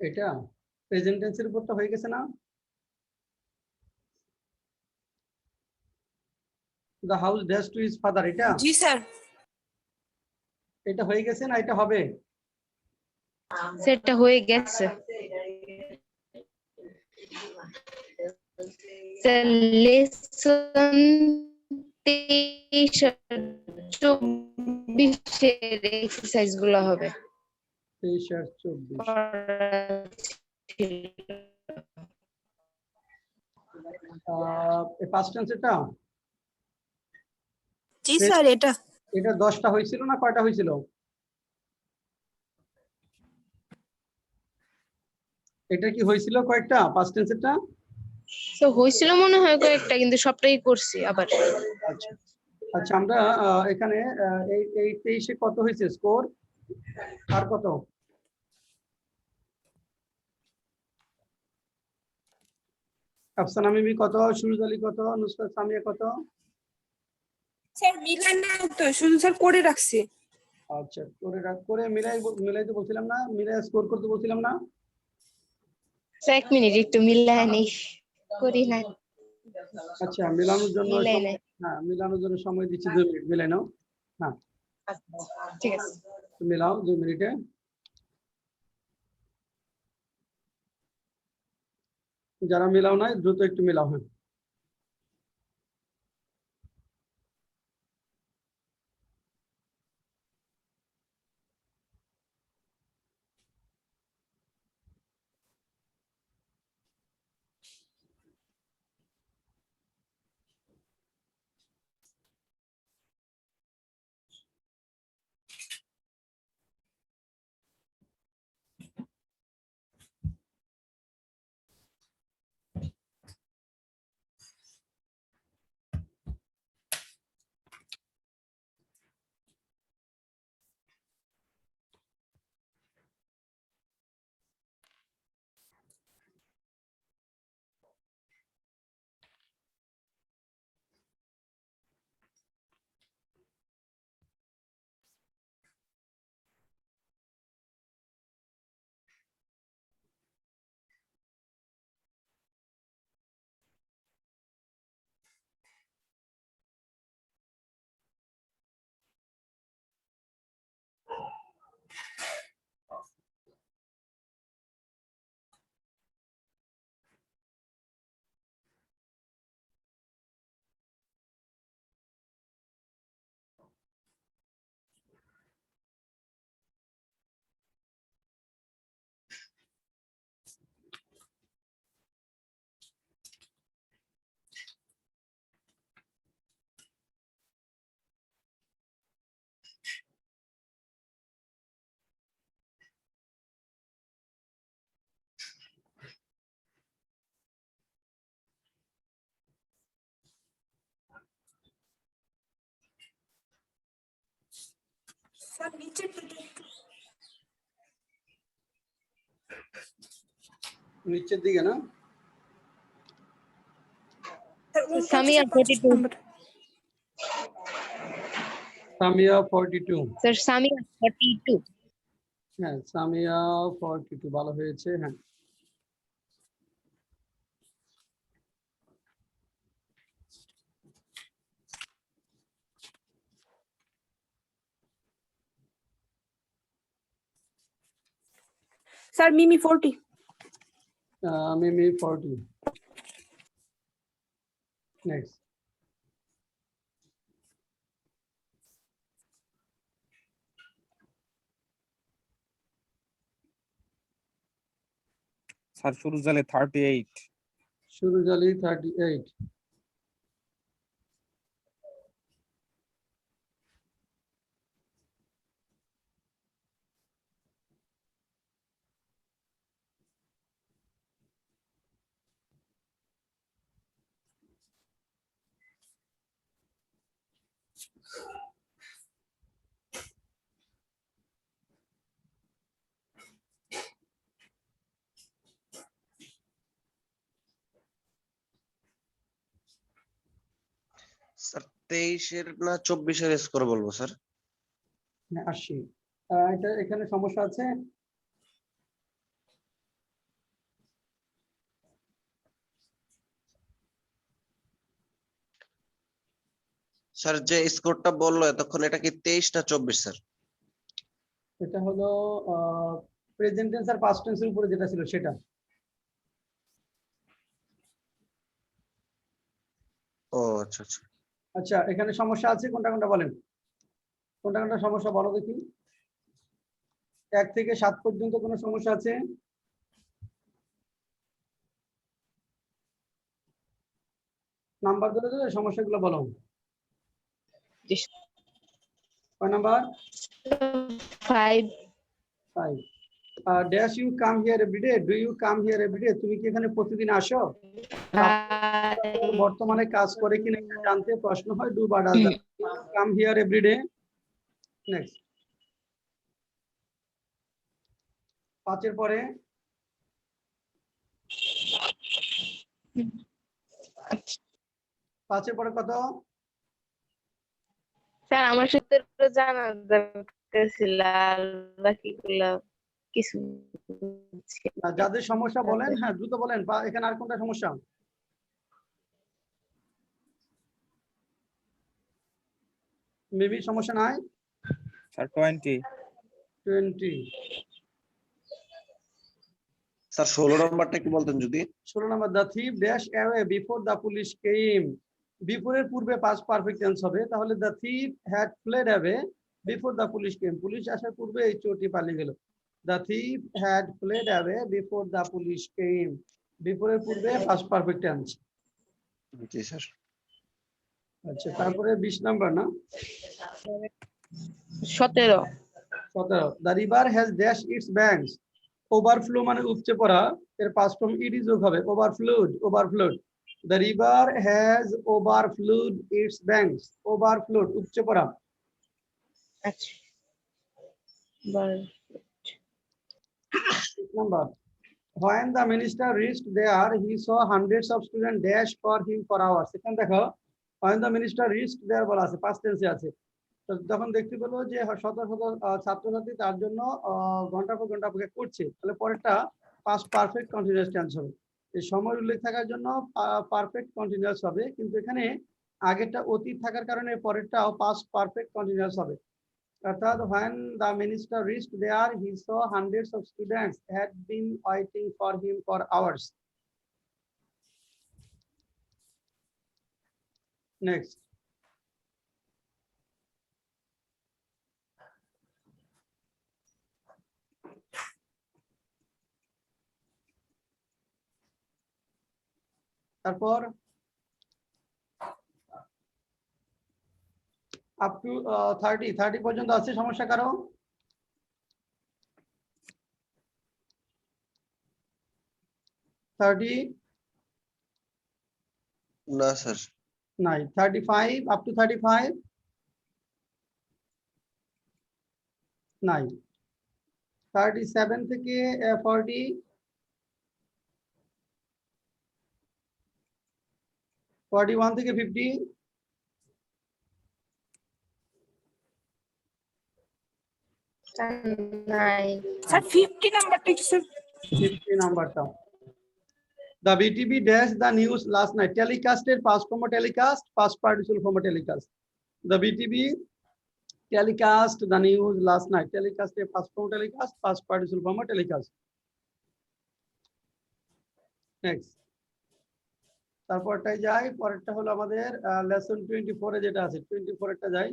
এটা প্রেজেন্ট টেন্সের উপরটা হয়ে গেছে না? The house dash to his father, এটা জি স্যার। এটা হয়ে গেছে না এটা হবে? সেটা হয়ে গেছে স্যার। লেসন 23-24 এক্সারসাইজ গুলো হবে 23 আর 24 পাস্ট টেন্স এটা? জি স্যার। এটা এটা 10টা হয়েছিল না কয়টা হয়েছিল? এটা কি হয়েছিল কয়েকটা পাস্ট টেন্স এটা? তো হয়েছিল মনে হয় কয়েকটা, কিন্তু সবটাই করছি আবার। আচ্ছা আচ্ছা, আমরা এখানে এই 23-এ কত হয়েছে স্কোর আর কত? আফসানা মিমি কত, সুরজ আলী কত, নুসরাত সামিয়া কত? স্যার মিলাই না তো, শুধু স্যার করে রাখছি। আচ্ছা, করে মিলাইতে বলছিলাম না, মিলাই স্কোর করতে বলছিলাম না? এক মিনিট একটু মিলাই নেই, করি না, আচ্ছা, মিলানোর জন্য মিলাই নাই। হ্যাঁ, মিলানোর জন্য সময় দিচ্ছি 2 মিনিট, মিলাই নাও। হ্যাঁ ঠিক আছে। মিলাও 2 মিনিটে। যারা মিলাও নাই দ্রুত একটু মিলাও। হ্যাঁ স্যার নিচের দিকে না? সামিয়া 42 সামিয়া 42। স্যার, সামিয়া 42। হ্যাঁ সামিয়া 42 ভালো হয়েছে। হ্যাঁ sir Mimi 40। Mimi 40। Next. Sir Suruj Ali 38। Suraj Ali 38। Sir 23-এর না 24-এর স্কোর বলবো স্যার। হ্যাঁ 80। এটা এখানে সমস্যা আছে। স্যার যে স্কোরটা বললো এতক্ষণ এটা কি 23 না 24 স্যার? এটা হলো প্রেজেন্ট টেন্স আর পাস্ট টেন্সের উপরে যেটা ছিল সেটা। ও আচ্ছা আচ্ছা। আচ্ছা, এখানে সমস্যা আছে কোনটা কোনটা বলেন, কোনটা কোনটা সমস্যা বলো দেখি। 1 থেকে 7 পর্যন্ত কোনো সমস্যা আছে? নাম্বার ধরে ধরে সমস্যাগুলো বলো। কয় নাম্বার? 5 5। Dash you come here everyday, do you come here everyday, তুমি কি এখানে প্রতিদিন আসো? বর্তমানে কাজ করে কিনা এটা জানতে প্রশ্ন হয় ডু বা does. Come here everyday. Next, 5 এর পরে কত? স্যার আমার সূত্রটা জানা দরকার ছিল, আর বাকিগুলো কিছু বুঝছি না। যাদের সমস্যা বলেন, হ্যাঁ দ্রুত বলেন। বা এখানে আর কোনটা সমস্যা? মেবি সমস্যা নাই। স্যার 20 20। স্যার 16 নম্বরটা কি বলতেন যদি? 16 নম্বর, the thief dash away before the police came. বিফোরের পূর্বে পাস্ট পারফেক্ট টেন্স হবে, তাহলে the thief had fled away before the police came, police আসার পূর্বে এই চোরটি পালিয়ে গেল। The thief had fled away before the police came, বিফোরের পূর্বে পাস্ট পারফেক্ট টেন্স। জি স্যার। আচ্ছা, তারপরে 20 নাম্বার না 17 17, the river has dash its banks. Overflow মানে উপচে পড়া, এর পাস্ট ফর্ম ইট যোগ হবে, overflowed, overflowed. The river has overflowed its banks, overflowed উপচে পড়া। আচ্ছা বল। Number, when the minister reached there he saw hundreds of students dash for him for hours। এখানে দেখো when the minister reached there বলা আছে, past tense আছে। তো যখন দেখতে পেলো যে শত শত ছাত্রছাত্রী তার জন্য ঘন্টার পর ঘন্টা অপেক্ষা করছে, তাহলে পরেরটা পাস্ট পারফেক্ট কন্টিনিউয়াস টেন্স হবে। এই সময় উল্লেখ থাকার জন্য পারফেক্ট কন্টিনিউয়াস হবে, কিন্তু এখানে আগেরটা অতীত থাকার কারণে পরেরটাও পাস্ট পারফেক্ট কন্টিনিউয়াস হবে। অর্থাৎ when the minister reached there he saw hundreds of students had been waiting for him for hours। Next, তারপর আপ টু 30 পর্যন্ত আছে সমস্যা কারো? না স্যার। নাই। 35 আপ টু 35 নাই। 37 থেকে 40, 41 থেকে 50, নাই স্যার 50 নাম্বারটা কি স্যার? 50 নাম্বারটা। The BTV dash the news last night, telecasted past form telecast, past participle form telecast। The BTV telecast the news last night, telecast past form telecast, past participle form telecast। Next, তারপরটাই যাই, পরেরটা হলো আমাদের lesson 24 এ যেটা আছে, 24 এরটা যাই।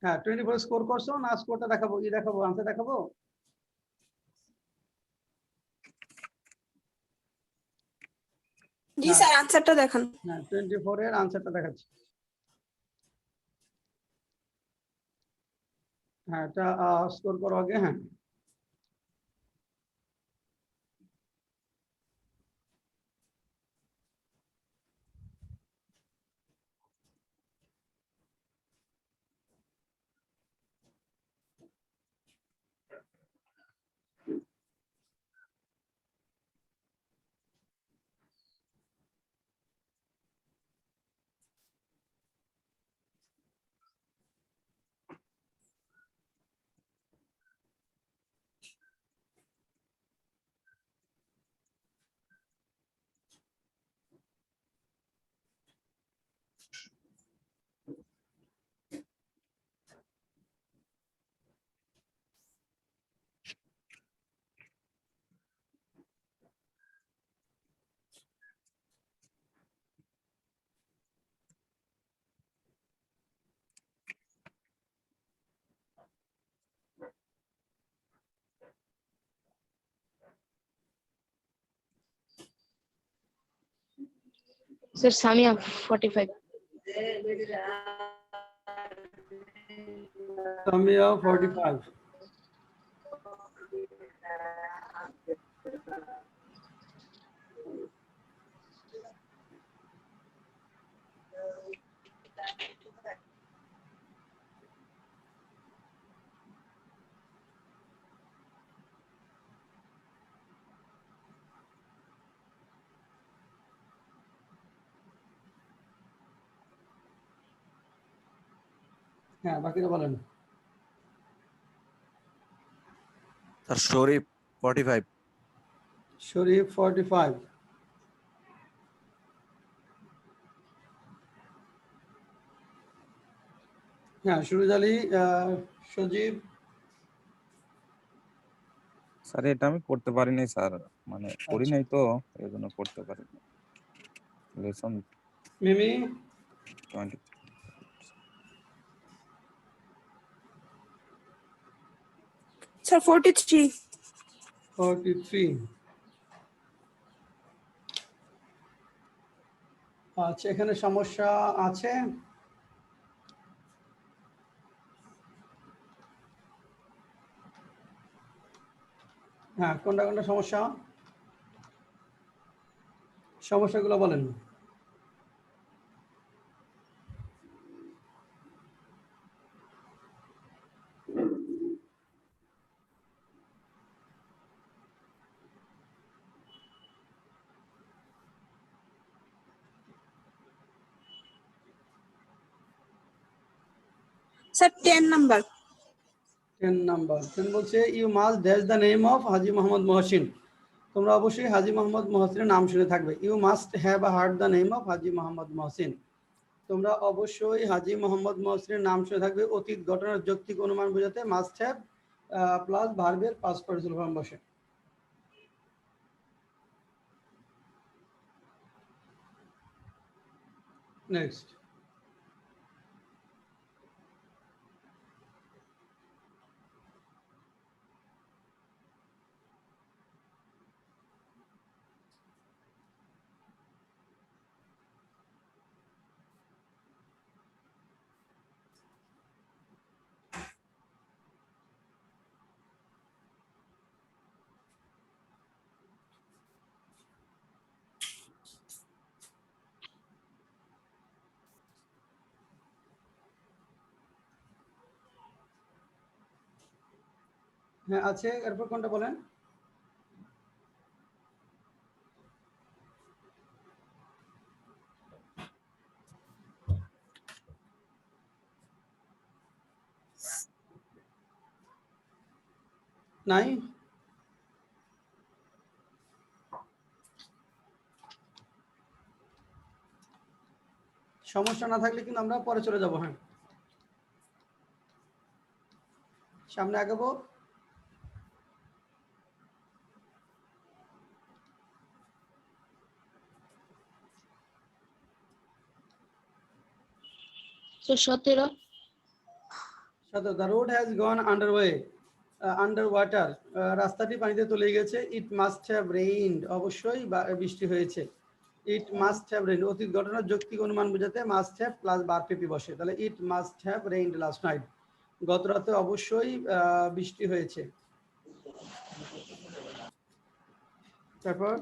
হ্যাঁ 24 score করছো না? স্কোরটা দেখাবো, কি দেখাবো, আনসার দেখাবো? জি স্যার আনসারটা দেখান। হ্যাঁ 24 এর আনসারটা দেখাচ্ছি। হ্যাঁ এটা স্কোর করো আগে। হ্যাঁ স্যার সামিয়া 45 Samia 45. হ্যাঁ বাকিটা বলেন। স্যার শরীফ 45। শরীফ 45. হ্যাঁ সুরজ আলী, সজীব। স্যার এটা আমি করতে পারিনি স্যার, মানে করি নাই তো এই জন্য করতে পারিনি। লেসন মিমি 20। স্যার 43 43. আচ্ছা এখানে সমস্যা আছে। হ্যাঁ কোনটা কোনটা সমস্যা, সমস্যাগুলো বলেন। স্যার 10 নাম্বার 10 নাম্বার 10 বলছে you must dash the name of Haji Mohammad Mohsin. তোমরা অবশ্যই হাজী মোহাম্মদ মহসিনের নাম শুনে থাকবে। You must have heard the name of Haji Mohammad Mohsin. তোমরা অবশ্যই হাজী মোহাম্মদ মহসিনের নাম শুনে থাকবে। অতীত ঘটনার যৌক্তিক অনুমান বোঝাতে মাস্ট হ্যাভ প্লাস ভার্বের পাস্ট পার্টিসিপল ফর্ম বসে। নেক্সট। হ্যাঁ আছে, এরপর কোনটা বলেন। নাই, সমস্যা না থাকলে কিন্তু আমরা পরে চলে যাব। হ্যাঁ সামনে আগাবো। স্যার 17 সাথে the road has gone underway, under water, রাস্তাটি পানিতে তলিয়ে গেছে। ইট মাস্ট হ্যাভ রেইনড, অবশ্যই বৃষ্টি হয়েছে। ইট মাস্ট হ্যাভ রেইনড, অতীত ঘটনার যৌক্তিক অনুমান বোঝাতে মাস্ট হ্যাভ প্লাস ভার্ব পিপি বসে। তাহলে it must have rained last night, গত রাতে অবশ্যই বৃষ্টি হয়েছে। তারপর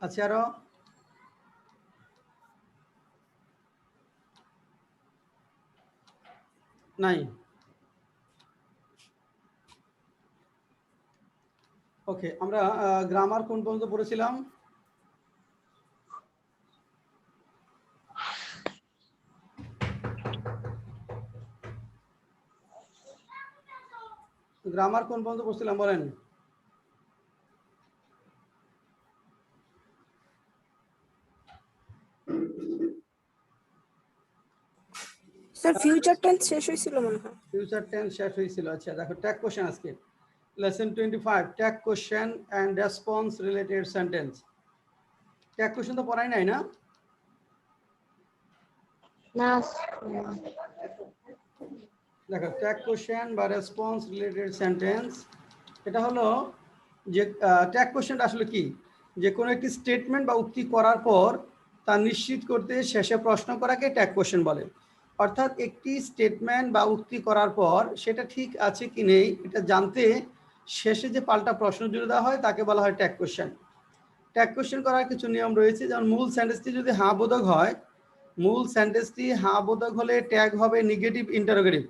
আছে আরো। নাই, ওকে। আমরা গ্রামার কোন পর্যন্ত পড়েছিলাম? গ্রামার কোন পর্যন্ত পড়ছিলাম বলেন। স্যার ফিউচার টেন্স শেষ হয়েছিল মনে হয়। ফিউচার টেন্স শেষ হয়েছিল। আচ্ছা দেখো ট্যাগ কোশ্চেন আজকে lesson 25 tag question and response related sentence. Tag question তো পড়াই নাই না? না দেখো ট্যাগ কোশ্চেন বা রেসপন্স রিলেটেড সেন্টেন্স, এটা হলো যে ট্যাগ কোশ্চেনটা আসলে কি। যে কোনো একটি স্টেটমেন্ট বা উক্তি করার পর তা নিশ্চিত করতে শেষে প্রশ্ন করাকে ট্যাগ কোশ্চেন বলে। অর্থাৎ একটি স্টেটমেন্ট বা উক্তি করার পর সেটা ঠিক আছে কি নেই এটা জানতে শেষে যে পাল্টা প্রশ্ন জুড়ে দেওয়া হয় তাকে বলা হয় ট্যাগ কোশ্চেন। ট্যাগ কোশ্চেন করার কিছু নিয়ম রয়েছে, যেমন মূল সেন্টেন্সটি যদি হ্যাঁ বোধক হয়, মূল সেন্টেন্সটি হ্যাঁ বোধক হলে ট্যাগ হবে নেগেটিভ ইন্টারোগেটিভ।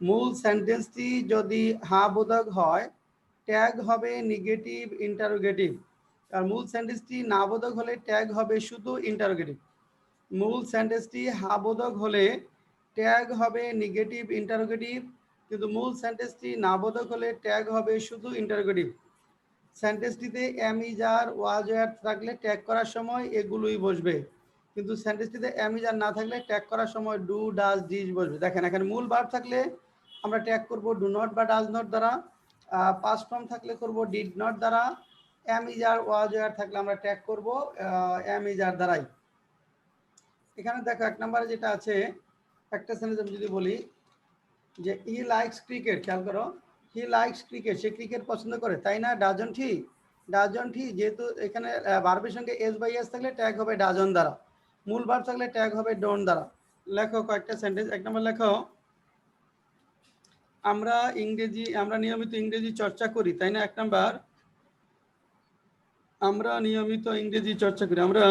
মূল সেন্টেন্সটি যদি হ্যাঁ বোধক হয় ট্যাগ হবে নেগেটিভ ইন্টারোগেটিভ। আর মূল সেন্টেন্সটি না বোধক হলে ট্যাগ হবে শুধু ইন্টারোগেটিভ। মূল সেন্টেন্সটি হ্যাঁ বোধক হলে ট্যাগ হবে নেগেটিভ ইন্টারোগেটিভ, কিন্তু মূল সেন্টেন্সটি না বোধক হলে ট্যাগ হবে শুধু ইন্টারোগেটিভ। সেন্টেন্সটিতে am is are was were থাকলে ট্যাগ করার সময় এগুলোই বসবে, কিন্তু সেন্টেন্সটিতে এম ইজ আর না থাকলে ট্যাগ করার সময় ডু ডাজ ডিজ বসবে। দেখেন এখানে মূল ভার্ব থাকলে আমরা ট্যাগ করব ডু নট বা ডাজ নট দ্বারা, পাস্ট ফর্ম থাকলে করব ডিড নট দ্বারা, am is are was were থাকলে আমরা ট্যাগ করব এম ইজ আর দ্বারাই। এখানে দেখো এক নম্বরে যেটা আছে, একটা সেন্টেন্স আমি যদি বলি যে হি লাইকস ক্রিকেট, খেয়াল করো, he likes cricket, say cricket পছন্দ করে, তাই না? ডাজন্ট হি, ডাজন্ট হি, যেহেতু এখানে ভার্বের সঙ্গে এস বাই এস থাকলে ট্যাগ হবে ডাজন দ্বারা, মূল ভার্ব থাকলে ট্যাগ হবে ডোন্ট দ্বারা। লেখো কয়েকটা সেন্টেন্স। এক নম্বর লেখো, আমরা নিয়মিত ইংরেজি চর্চা করি, তাই না? এক নাম্বার, আমরা নিয়মিত ইংরেজি চর্চা করি, আমরা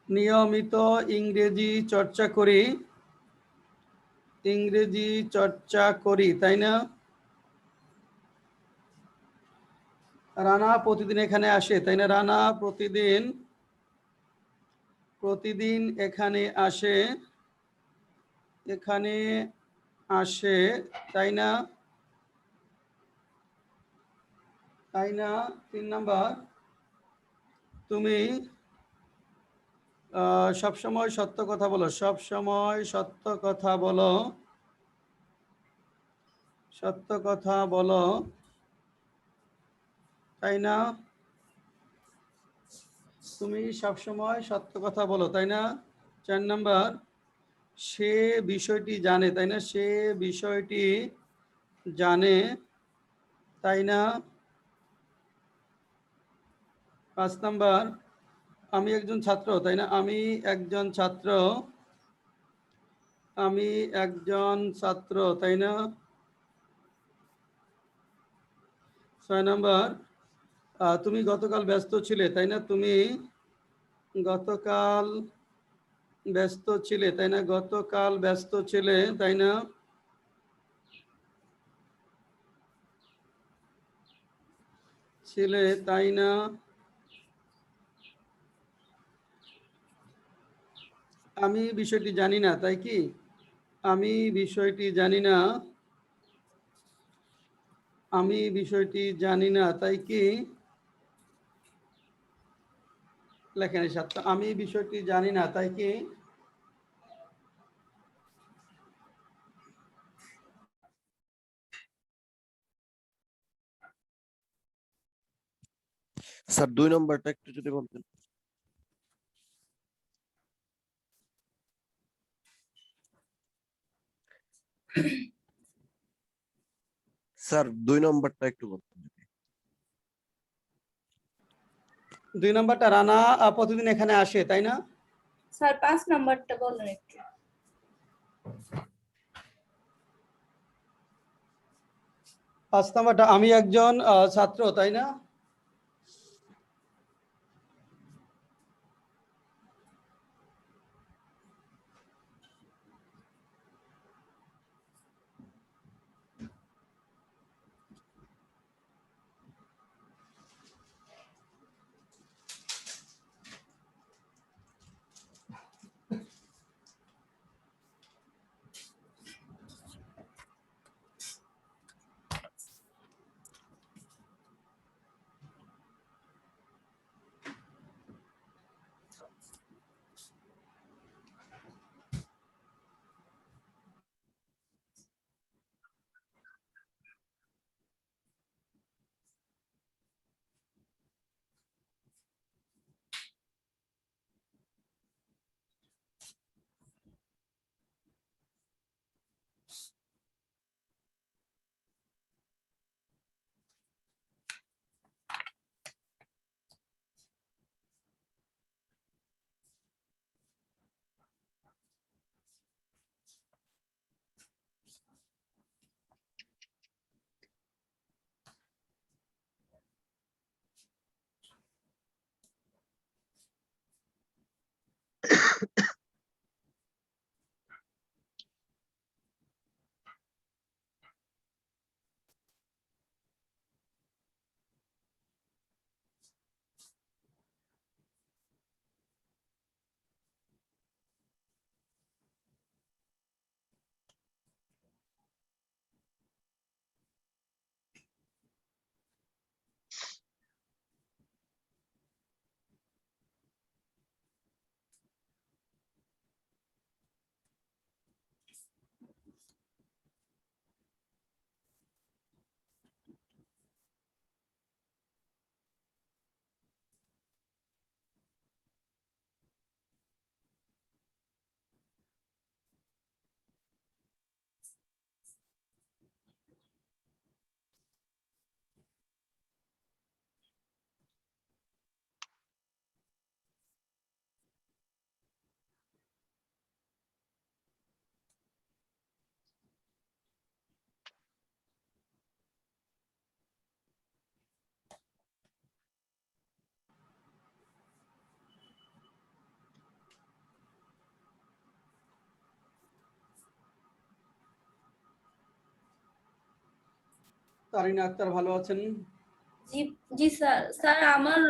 নিয়মিত ইংরেজি চর্চা করি, ইংরেজি চর্চা করি, তাই না? রানা প্রতিদিন এখানে আসে, তাই না? রানা প্রতিদিন এখানে আসে, এখানে আসে, তাই না? তাই না? 3 নাম্বার, তুমি সবসময় সত্য কথা বলো, সবসময় সত্য কথা বলো, সত্য কথা বলো, তাই না? তুমি সবসময় সত্য কথা বলো, তাই না? 4 নাম্বার, সে বিষয়টি জানে, তাই না? সে বিষয়টি জানে, তাই না? 5 নাম্বার, আমি একজন ছাত্র, তাই না? আমি একজন ছাত্র, আমি একজন ছাত্র, তাই না? 6 নাম্বার, তুমি গতকাল ব্যস্ত ছিলে, তাই না? তুমি গতকাল ব্যস্ত ছিলে, তাই না? গতকাল ব্যস্ত ছিলে, তাই না? ছিলে, তাই না? আমি বিষয়টি জানি না, তাই কি? আমি বিষয়টি জানি না, আমি বিষয়টি জানি না, তাই কি? লেখেন এই সাথে, আমি বিষয়টি জানি না, তাই কি? স্যার 2 নম্বরটা একটু যদি বলতেন। স্যার 2 নম্বরটা একটু বলতেন। 2 নাম্বারটা, রানা প্রতিদিন এখানে আসে, তাই না? স্যার 5 নাম্বারটা বলেন একটু। 5 নাম্বারটা, আমি একজন ছাত্র, তাই না? তারিনা আক্তার ভালো আছেন? জি জি স্যার। স্যার আমার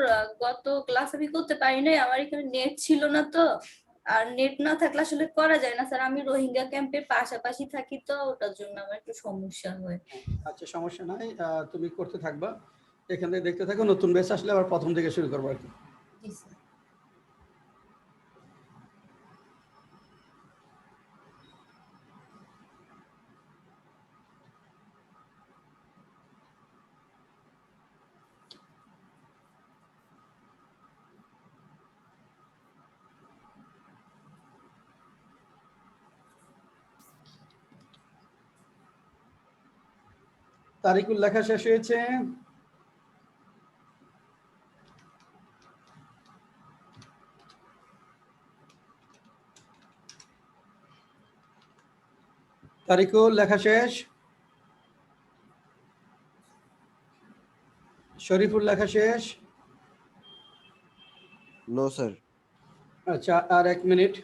গত ক্লাস আমি করতে পারি নাই, আমার এখানে নেট ছিল না তো। আর নেট না থাকলে আসলে করা যায় না স্যার, আমি রোহিঙ্গা ক্যাম্পের পাশাপাশি থাকি তো ওটার জন্য আমার একটু সমস্যা হয়। আচ্ছা, সমস্যা নাই, তুমি করতে থাকবা, এখান থেকে দেখতে থাকো, নতুন ব্যাচ আসলে আবার প্রথম থেকে শুরু করবো আর কি। জি স্যার। তারিকুল লেখা শেষ হয়েছে? তারিকুল লেখা শেষ? শরীফুল লেখা শেষ? No sir. আচ্ছা, আর 1 মিনিট।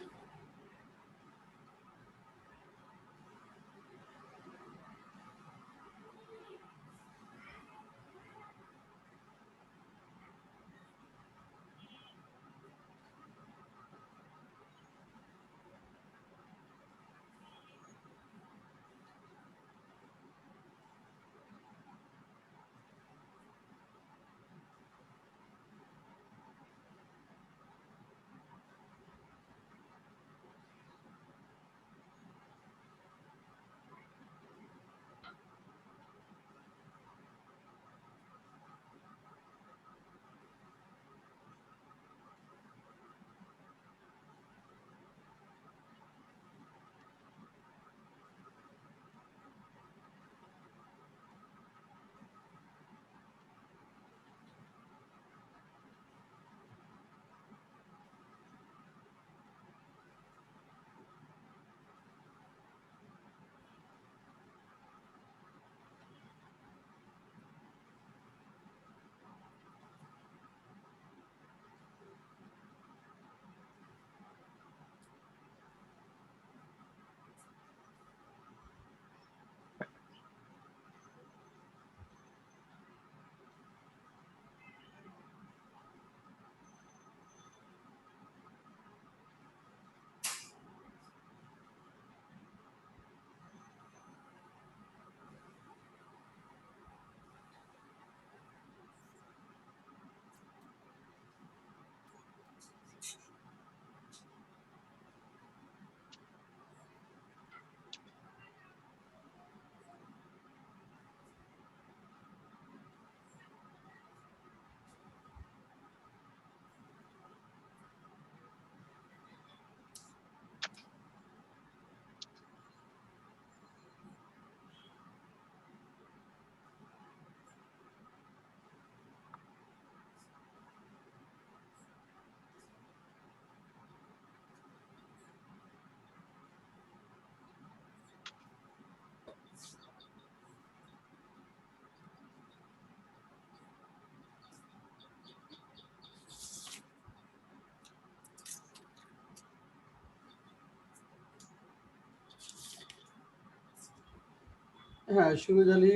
হ্যাঁ, সুরজ আলী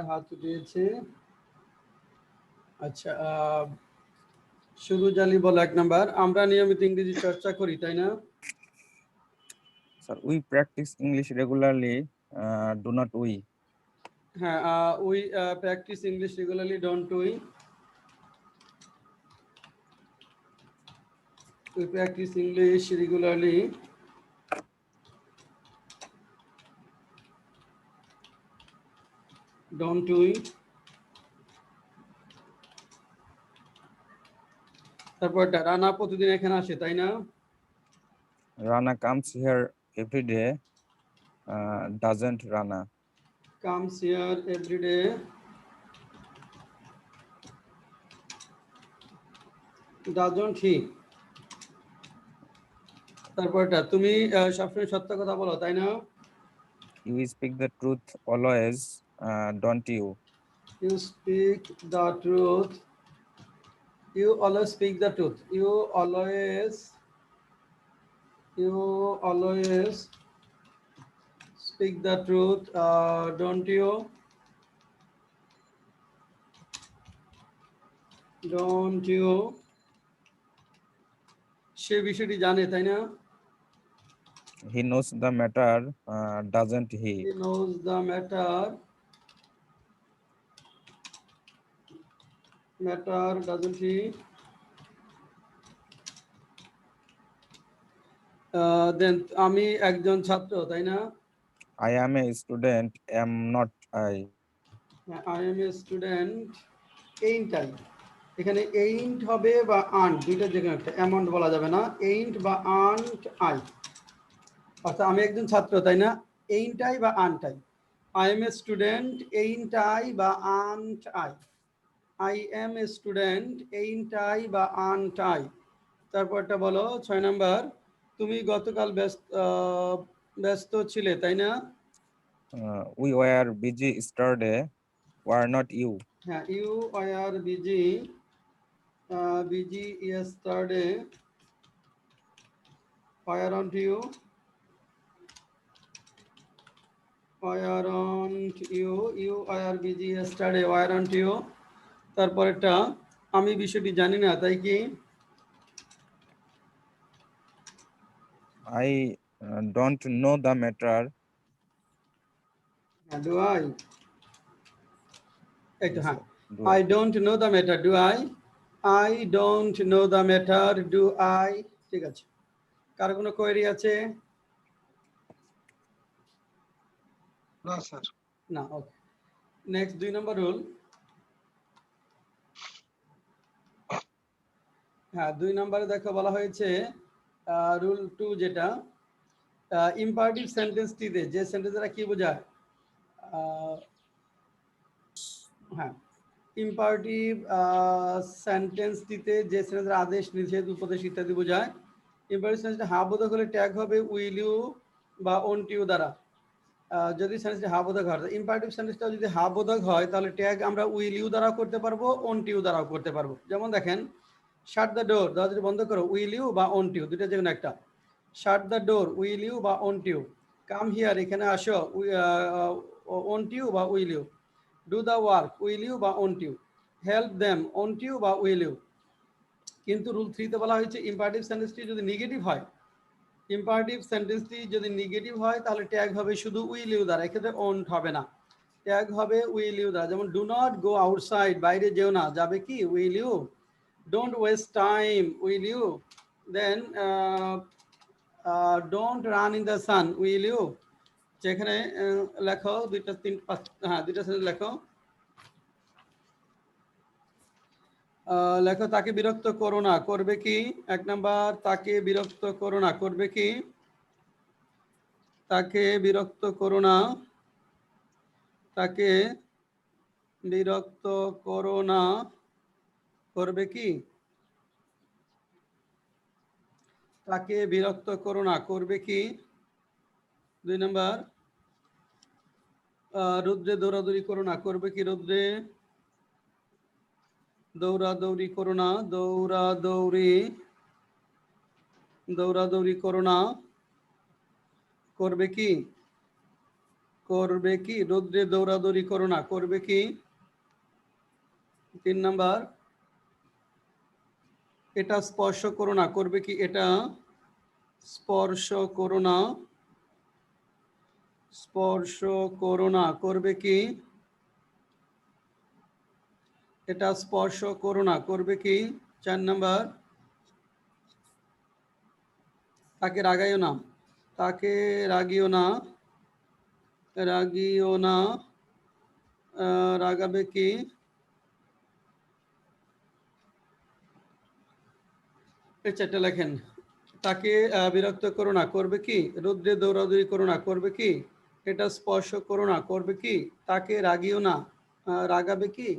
হাত উঠিয়েছে। আচ্ছা, সুরজ আলী বলো 1 নাম্বার, আমরা নিয়মিত ইংরেজি চর্চা করি, তাই না? Sir, we practice English regularly. Do not we? হ্যাঁ, we practice English regularly, don't we? We practice English regularly, don't we? তারপরটা, রানা প্রতিদিন এখানে আসে, তাই না? Rana comes here every day. Doesn't Rana? Comes here everyday, doesn't he? তারপরটা, তুমি সবসময় সত্য কথা বলো, তাই না? You speak the truth always. Don't you? You speak the truth, you always speak the truth, you always speak the truth, don't you? Don't you, সে বিষয়টি জানে তাই না? He knows the matter, doesn't he? He knows the matter, doesn't he? Then আমি একজন ছাত্র তাই না? I am a student, am not I? I am a student, ain't I? এখানে ain't হবে বা aren't, দুইটা যে কোনো একটা, amount বলা যাবে না, ain't বা aren't I, অর্থাৎ আমি একজন ছাত্র তাই না, ain't I বা aren't I? I am a student, ain't I বা aren't I? I am a student, ain't I বা aren't I? তারপরটা বলো 6 নাম্বার, তুমি গতকাল ব্যস্ত ছিলে তাই না? We were busy yesterday, were not you? হ্যাঁ, you are busy, busy yesterday, why aren't you? Why aren't you? You are busy yesterday, why aren't you? তারপরেরটা, আমি বিষয়টি জানি না তাই কি? I don't know the matter. Do I? এই তো, Yes, হ্যাঁ, sir. Do I don't know the matter, do I? I don't know the matter, do I? ঠিক আছে, কার কোনো কোয়েরি আছে? না স্যার। না, ওকে। নেক্সট 2 নম্বর রুল। হ্যাঁ, 2 নম্বরে দেখো বলা হয়েছে রুল 2 যেটা ইম্পারেটিভ সেন্টেন্সটিতে যে সেন্টেন্সটা কি বোঝায়, হ্যাঁ, ইম্পারেটিভ সেন্টেন্সটিতে যে সেন্টেন্সের আদেশ, নিষেধ, উপদেশ ইত্যাদি বোঝায়। ইম্পারেটিভ সেন্টেন্সটা হা বোধক হলে ট্যাগ হবে উইল ইউ বা ওন্ট ইউ দ্বারা। যদি সেন্টেন্সটা হা বোধক হয়, ইম্পারেটিভ সেন্টেন্সটা যদি হা বোধক হয় তাহলে ট্যাগ আমরা উইল ইউ দ্বারাও করতে পারবো, ওন্ট ইউ দ্বারাও করতে পারবো। যেমন দেখেন, শাট দ্য ডোর, দরজা বন্ধ করো, উইল ইউ বা ওন্ট ইউ, দুটো যে কোনো একটা। Shut the door, will you বা ওন্ট ইউ। কাম হিয়ার, এখানে আসো, ওন্ট ইউ বা will you. Do the work, will you বা won't you. Help them, won't you বা উইল ইউ। কিন্তু রুল 3 তে বলা হয়েছে ইম্পারেটিভ সেন্টেন্সটি যদি নেগেটিভ হয়, ইম্পারেটিভ সেন্টেন্সটি যদি নেগেটিভ হয় তাহলে ট্যাগ হবে শুধু উইল ইউ দ্বারা, এক্ষেত্রে ওন্ট হবে না, ট্যাগ হবে উইল ইউ দ্বারা। যেমন ডু নট গো আউটসাইড, বাইরে যেও না, যাবে কি will you. Don't waste time, will you. Then don't run in the sun, will you. যেখানে লেখো দুইটা হ্যাঁ দুইটা সেন্টেন্স লেখো। লেখো তাকে বিরক্ত করো না, করবে কি? 1 নাম্বার, তাকে বিরক্ত করো না, করবে কি? তাকে বিরক্ত করো না, তাকে বিরক্ত করো না, করবে কি? তাকে বিরক্ত করো না, করবে কি? 2 নাম্বার, রুদ্রে দৌড়াদৌড়ি করো না, করবে কি? রুদ্রে দৌড়াদৌড়ি করো না, দৌড়াদৌড়ি করো না, করবে কি? করবে কি? রুদ্রে দৌড়াদৌড়ি করো না, করবে কি? 3 নাম্বার, এটা স্পর্শ করো না, করবে কি? এটা স্পর্শ করো না, স্পর্শ করো না, করবে কি? এটা স্পর্শ করো না, করবে কি? 4 নাম্বার, তাকে রাগাইও না, তাকে রাগিও না, রাগিও না, রাগাবে কি? এই 4টা লেখেন। তাকে বিরক্ত করো না, করবে কি? রুদ্রে দৌড়াদৌড়ি করো না, করবে কি? এটা স্পর্শ করো না, করবে কি? তাকে রাগিও না, রাগাবে কি?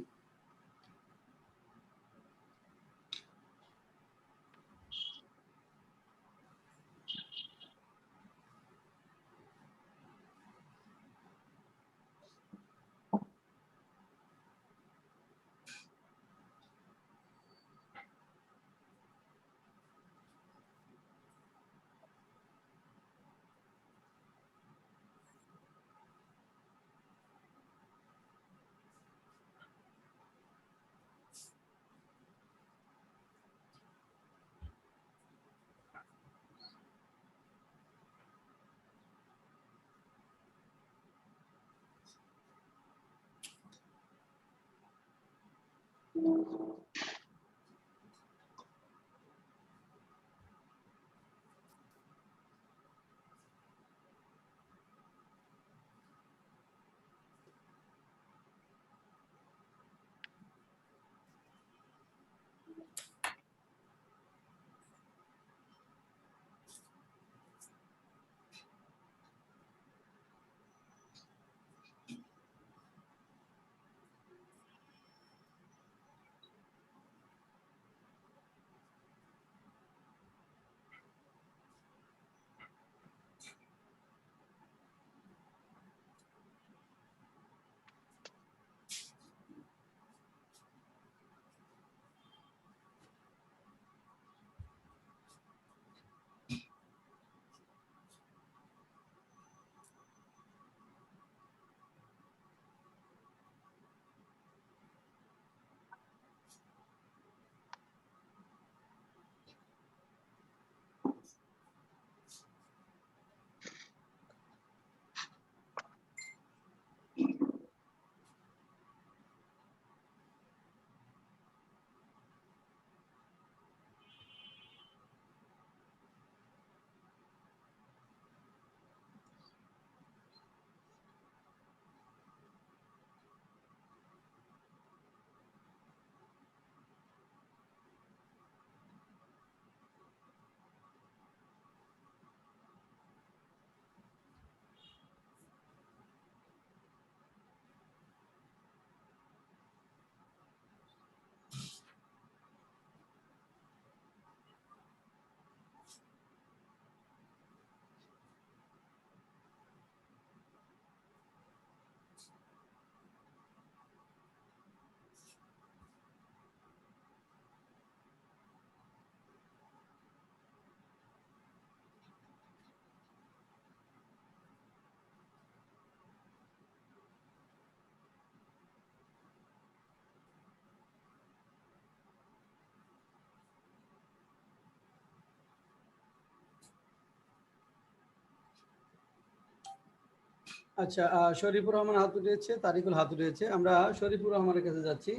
আচ্ছা, শরীফুর রহমান হাত উঠিয়েছে, তারিকুল হাত উঠিয়েছে। আমরা শরীফুর রহমানের কাছে যাচ্ছি।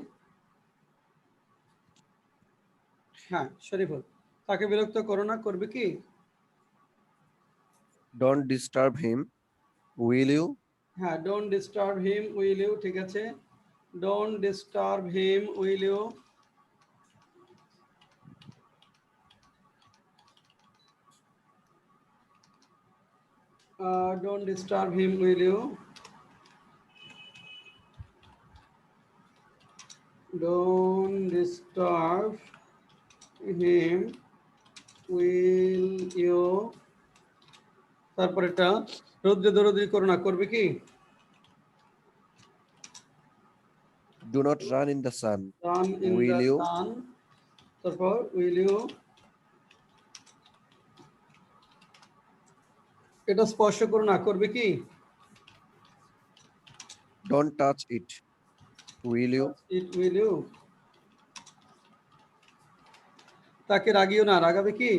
হ্যাঁ, শরীফুল, তাকে বিরক্ত করো না, করবে কি? Don't disturb him, will you? হ্যাঁ, don't disturb him will you, ঠিক আছে। Don't disturb him will you. Don't disturb him, will you? Don't disturb him, will you? তারপর এটা রৌদ্রে দৌড়াদৌড়ি করো না, করবে কি? Do not run in the sun, Run in will the you? sun. তারপর will you? এটা স্পর্শ করো না, করবে কি? Don't touch it, will you? It will you? তাকে রাগিও না, রাগাবে কি?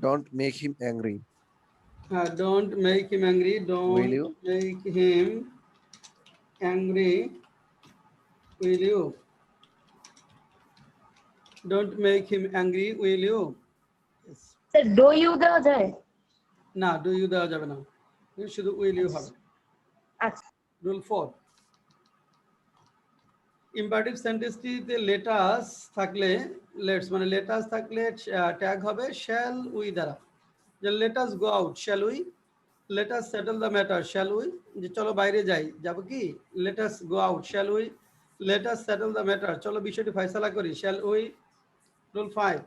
Don't make him angry, Don't make him angry. Don't will you? make him angry. Will you? Don't make him angry, will you? Yes. Sir do you দেওয়া যায়? না, do you দেওয়া যাবে না, শুধু will you হবে। আচ্ছা রুল 4, ইম্পারেটিভ সেন্টেন্সটিতে লেটাস থাকলে, লেটস মানে লেটাস থাকলে ট্যাগ হবে শ্যাল উই দ্বারা। যে let us go out, shall we? Let us settle the matter, shall we? যে চলো বাইরে যাই, যাব কি? Let us go out, shall we? Let us settle the matter, চলো বিষয়টি ফয়সালা করি, শ্যাল উই? রুল 5,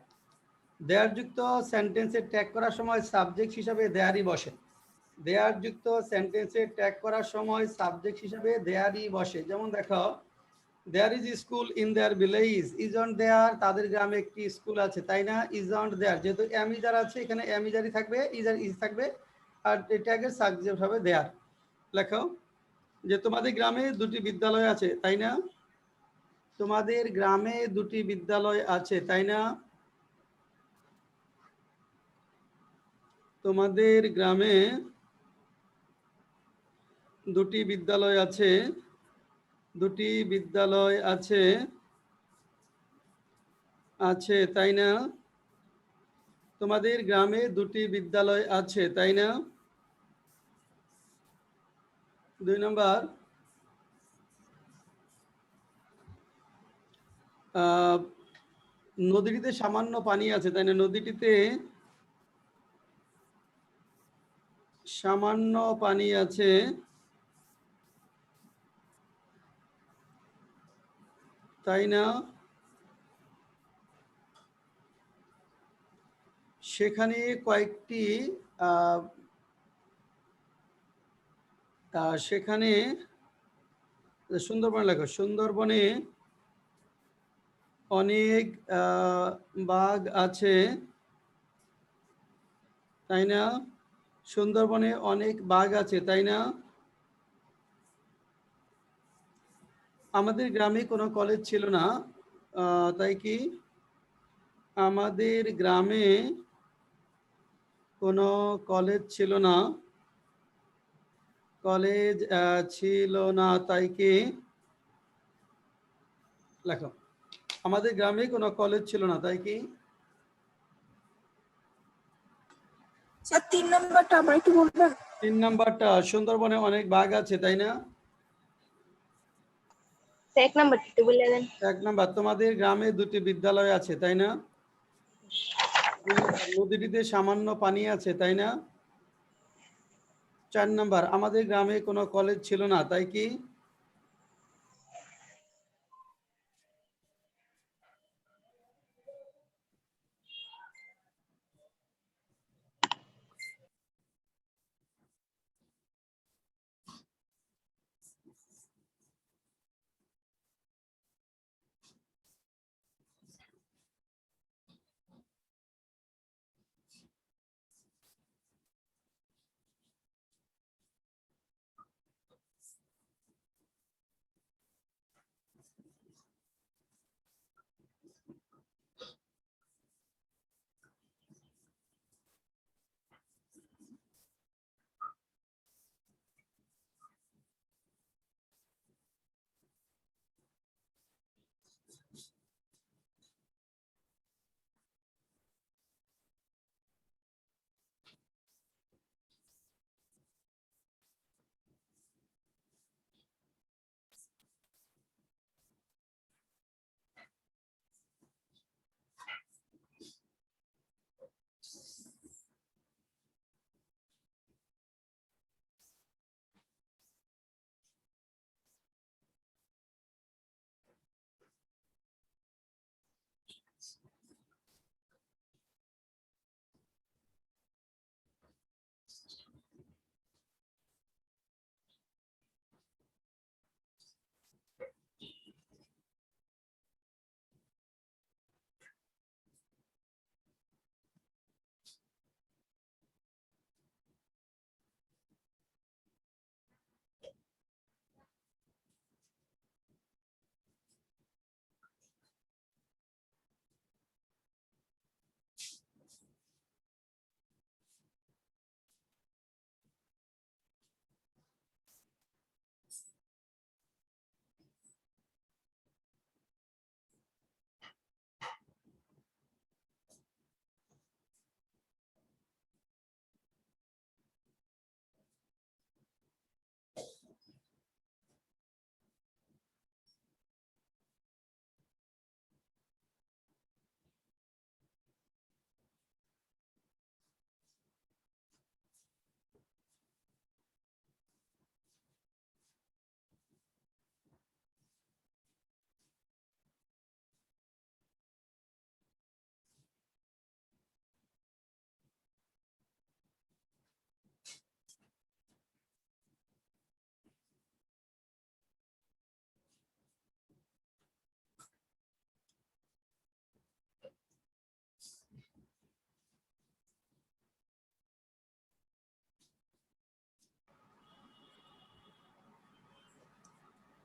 দেয়ার যুক্ত সেন্টেন্সে ট্যাগ করার সময় সাবজেক্ট হিসাবে দেয়ারই বসে। দেয়ার যুক্ত সেন্টেন্সে ট্যাগ করার সময় সাবজেক্ট হিসাবে দেয়ারই বসে। যেমন দেখো, there is school in their village, isn't there, তাদের গ্রামে একটি স্কুল আছে, তাই না? ইজন্ট দেয়ার, যেহেতু অ্যামিজার আছে এখানে অ্যামিজারই থাকবে, ইজ থাকবে, আর ট্যাগের সাবজেক্ট হবে দেয়ার। লেখো যে তোমাদের গ্রামে দুটি বিদ্যালয় আছে, তাই না? তোমাদের গ্রামে দুটি বিদ্যালয় আছে, তাই না? তোমাদের গ্রামে দুটি বিদ্যালয় আছে, দুটি বিদ্যালয় আছে আছে তাই না? তোমাদের গ্রামে দুটি বিদ্যালয় আছে তাই না? 2 নম্বর, নদীটিতে সামান্য পানি আছে তাই না? নদীটিতে সামান্য পানি আছে তাই না? সেখানে কয়েকটি সেখানে সুন্দরবন লেখো, সুন্দরবনে অনেক বাঘ আছে তাই না? সুন্দরবনে অনেক বাঘ আছে তাই না? আমাদের গ্রামে কোনো কলেজ ছিল না, তাই কি? আমাদের গ্রামে কোনো কলেজ ছিল না, কলেজ ছিল না তাই কি? লেখো, আমাদের গ্রামে কোনো কলেজ ছিল না তাই কি? স্যার 3 নম্বরটা আবার একটু বলবেন? 3 নাম্বারটা, সুন্দরবনে অনেক বাঘ আছে তাই না? 1 নাম্বার একটু বলে দেন। 1 নাম্বার, তোমাদের গ্রামে দুটি বিদ্যালয় আছে তাই না? 2 নাম্বার, নদীটিতে সামান্য পানি আছে তাই না? 4 নাম্বার, আমাদের গ্রামে কোনো কলেজ ছিল না তাই কি?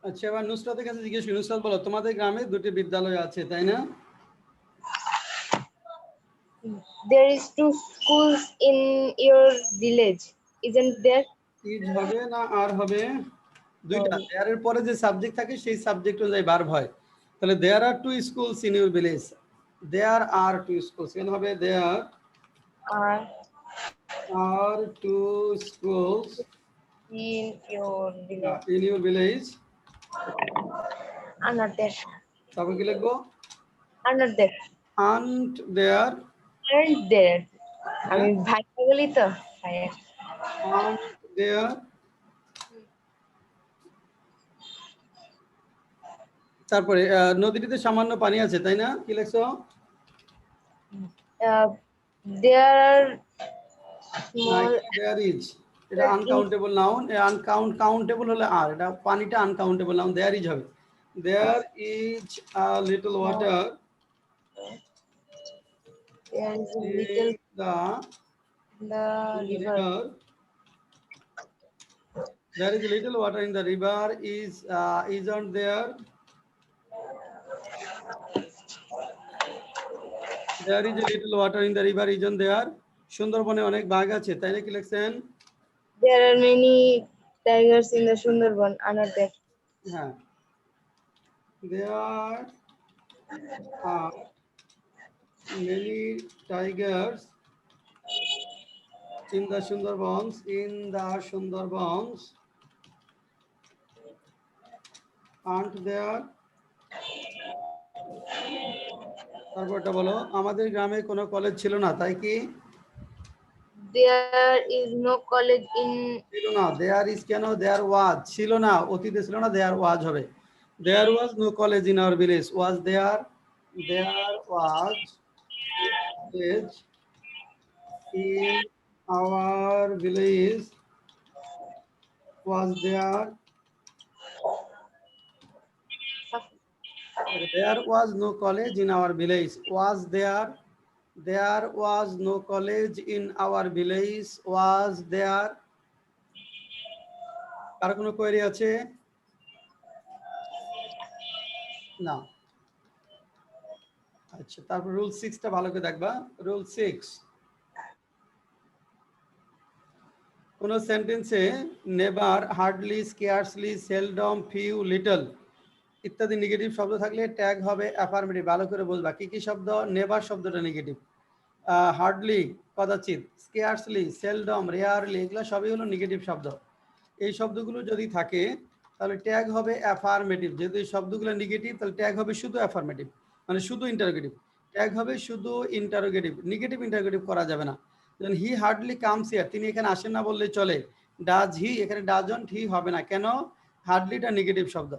আচ্ছা, এবার নুসরাতের কাছে জিজ্ঞেস করি। নুসরাত বলো, তোমাদের গ্রামে দুটি বিদ্যালয় আছে তাই না? There is 2 schools in your village, isn't there? Is হবে না আর হবে? দুইটা দেয়ার এর পরে যে সাবজেক্ট থাকে সেই সাবজেক্ট অনুযায়ী ভার্ব হয়। তাহলে there are two schools in your village, there are two schools কেন হবে there are are two schools in your village in your village. another তারপর কি লিখবো another aren't there and there আমি ভাই বলি তো ভাইয়া aren't there তারপরে নদীটিতে সামান্য পানি আছে তাই না কি লিখছো there are small there is এটা আনকাউন্টেবল নাউন আনকাউন্টেবল হলে আর এটা পানিটা আনকাউন্টেবল নাউন there is হবে there is a little water there is a in little the the river there is a little water in the river isn't there there is a little water in the river isn't there সুন্দরবনে অনেক বাঘ আছে তাই না কি লিখছেন there are many tigers in the Sundarban another হ্যাঁ there are many tigers in the Sundarbans aren't there তারপরটা বলো আমাদের গ্রামে কোনো কলেজ ছিল না তাই কি there is no college in ছিল না দেয়ার ইজ কেন দেয়ার ওয়াজ ছিল না অতীতে ছিল না দেয়ার ওয়াজ হবে there was no college in our village was there was college in our village was there was no college in our village was there was no college in our village was there কার কোনো query আছে না আচ্ছা তারপর rule 6 টা ভালো করে দেখবা rule 6 কোন সেন্টেন্সে never hardly scarcely seldom few little ইত্যাদি নেগেটিভ শব্দ থাকলে ট্যাগ হবে অ্যাফার্মেটিভ ভালো করে বুঝবা কি কি শব্দ নেভার শব্দটা নেগেটিভ হার্ডলি কদাচিৎ স্কেয়ারসলি সেলডম রেয়ারলি এগুলো সবই হলো নেগেটিভ শব্দ এই শব্দগুলো যদি থাকে তাহলে ট্যাগ হবে অ্যাফার্মেটিভ যেহেতু এই শব্দগুলো নেগেটিভ তাহলে ট্যাগ হবে শুধু অ্যাফার্মেটিভ মানে শুধু ইন্টারোগেটিভ ট্যাগ হবে শুধু ইন্টারোগেটিভ নেগেটিভ ইন্টারোগেটিভ করা যাবে না যেমন হি হার্ডলি কামস হিয়ার তিনি এখানে আসেন না বললেই চলে ডাজ হি এখানে ডাজন্ট হি হবে না কেন হার্ডলিটা নেগেটিভ শব্দ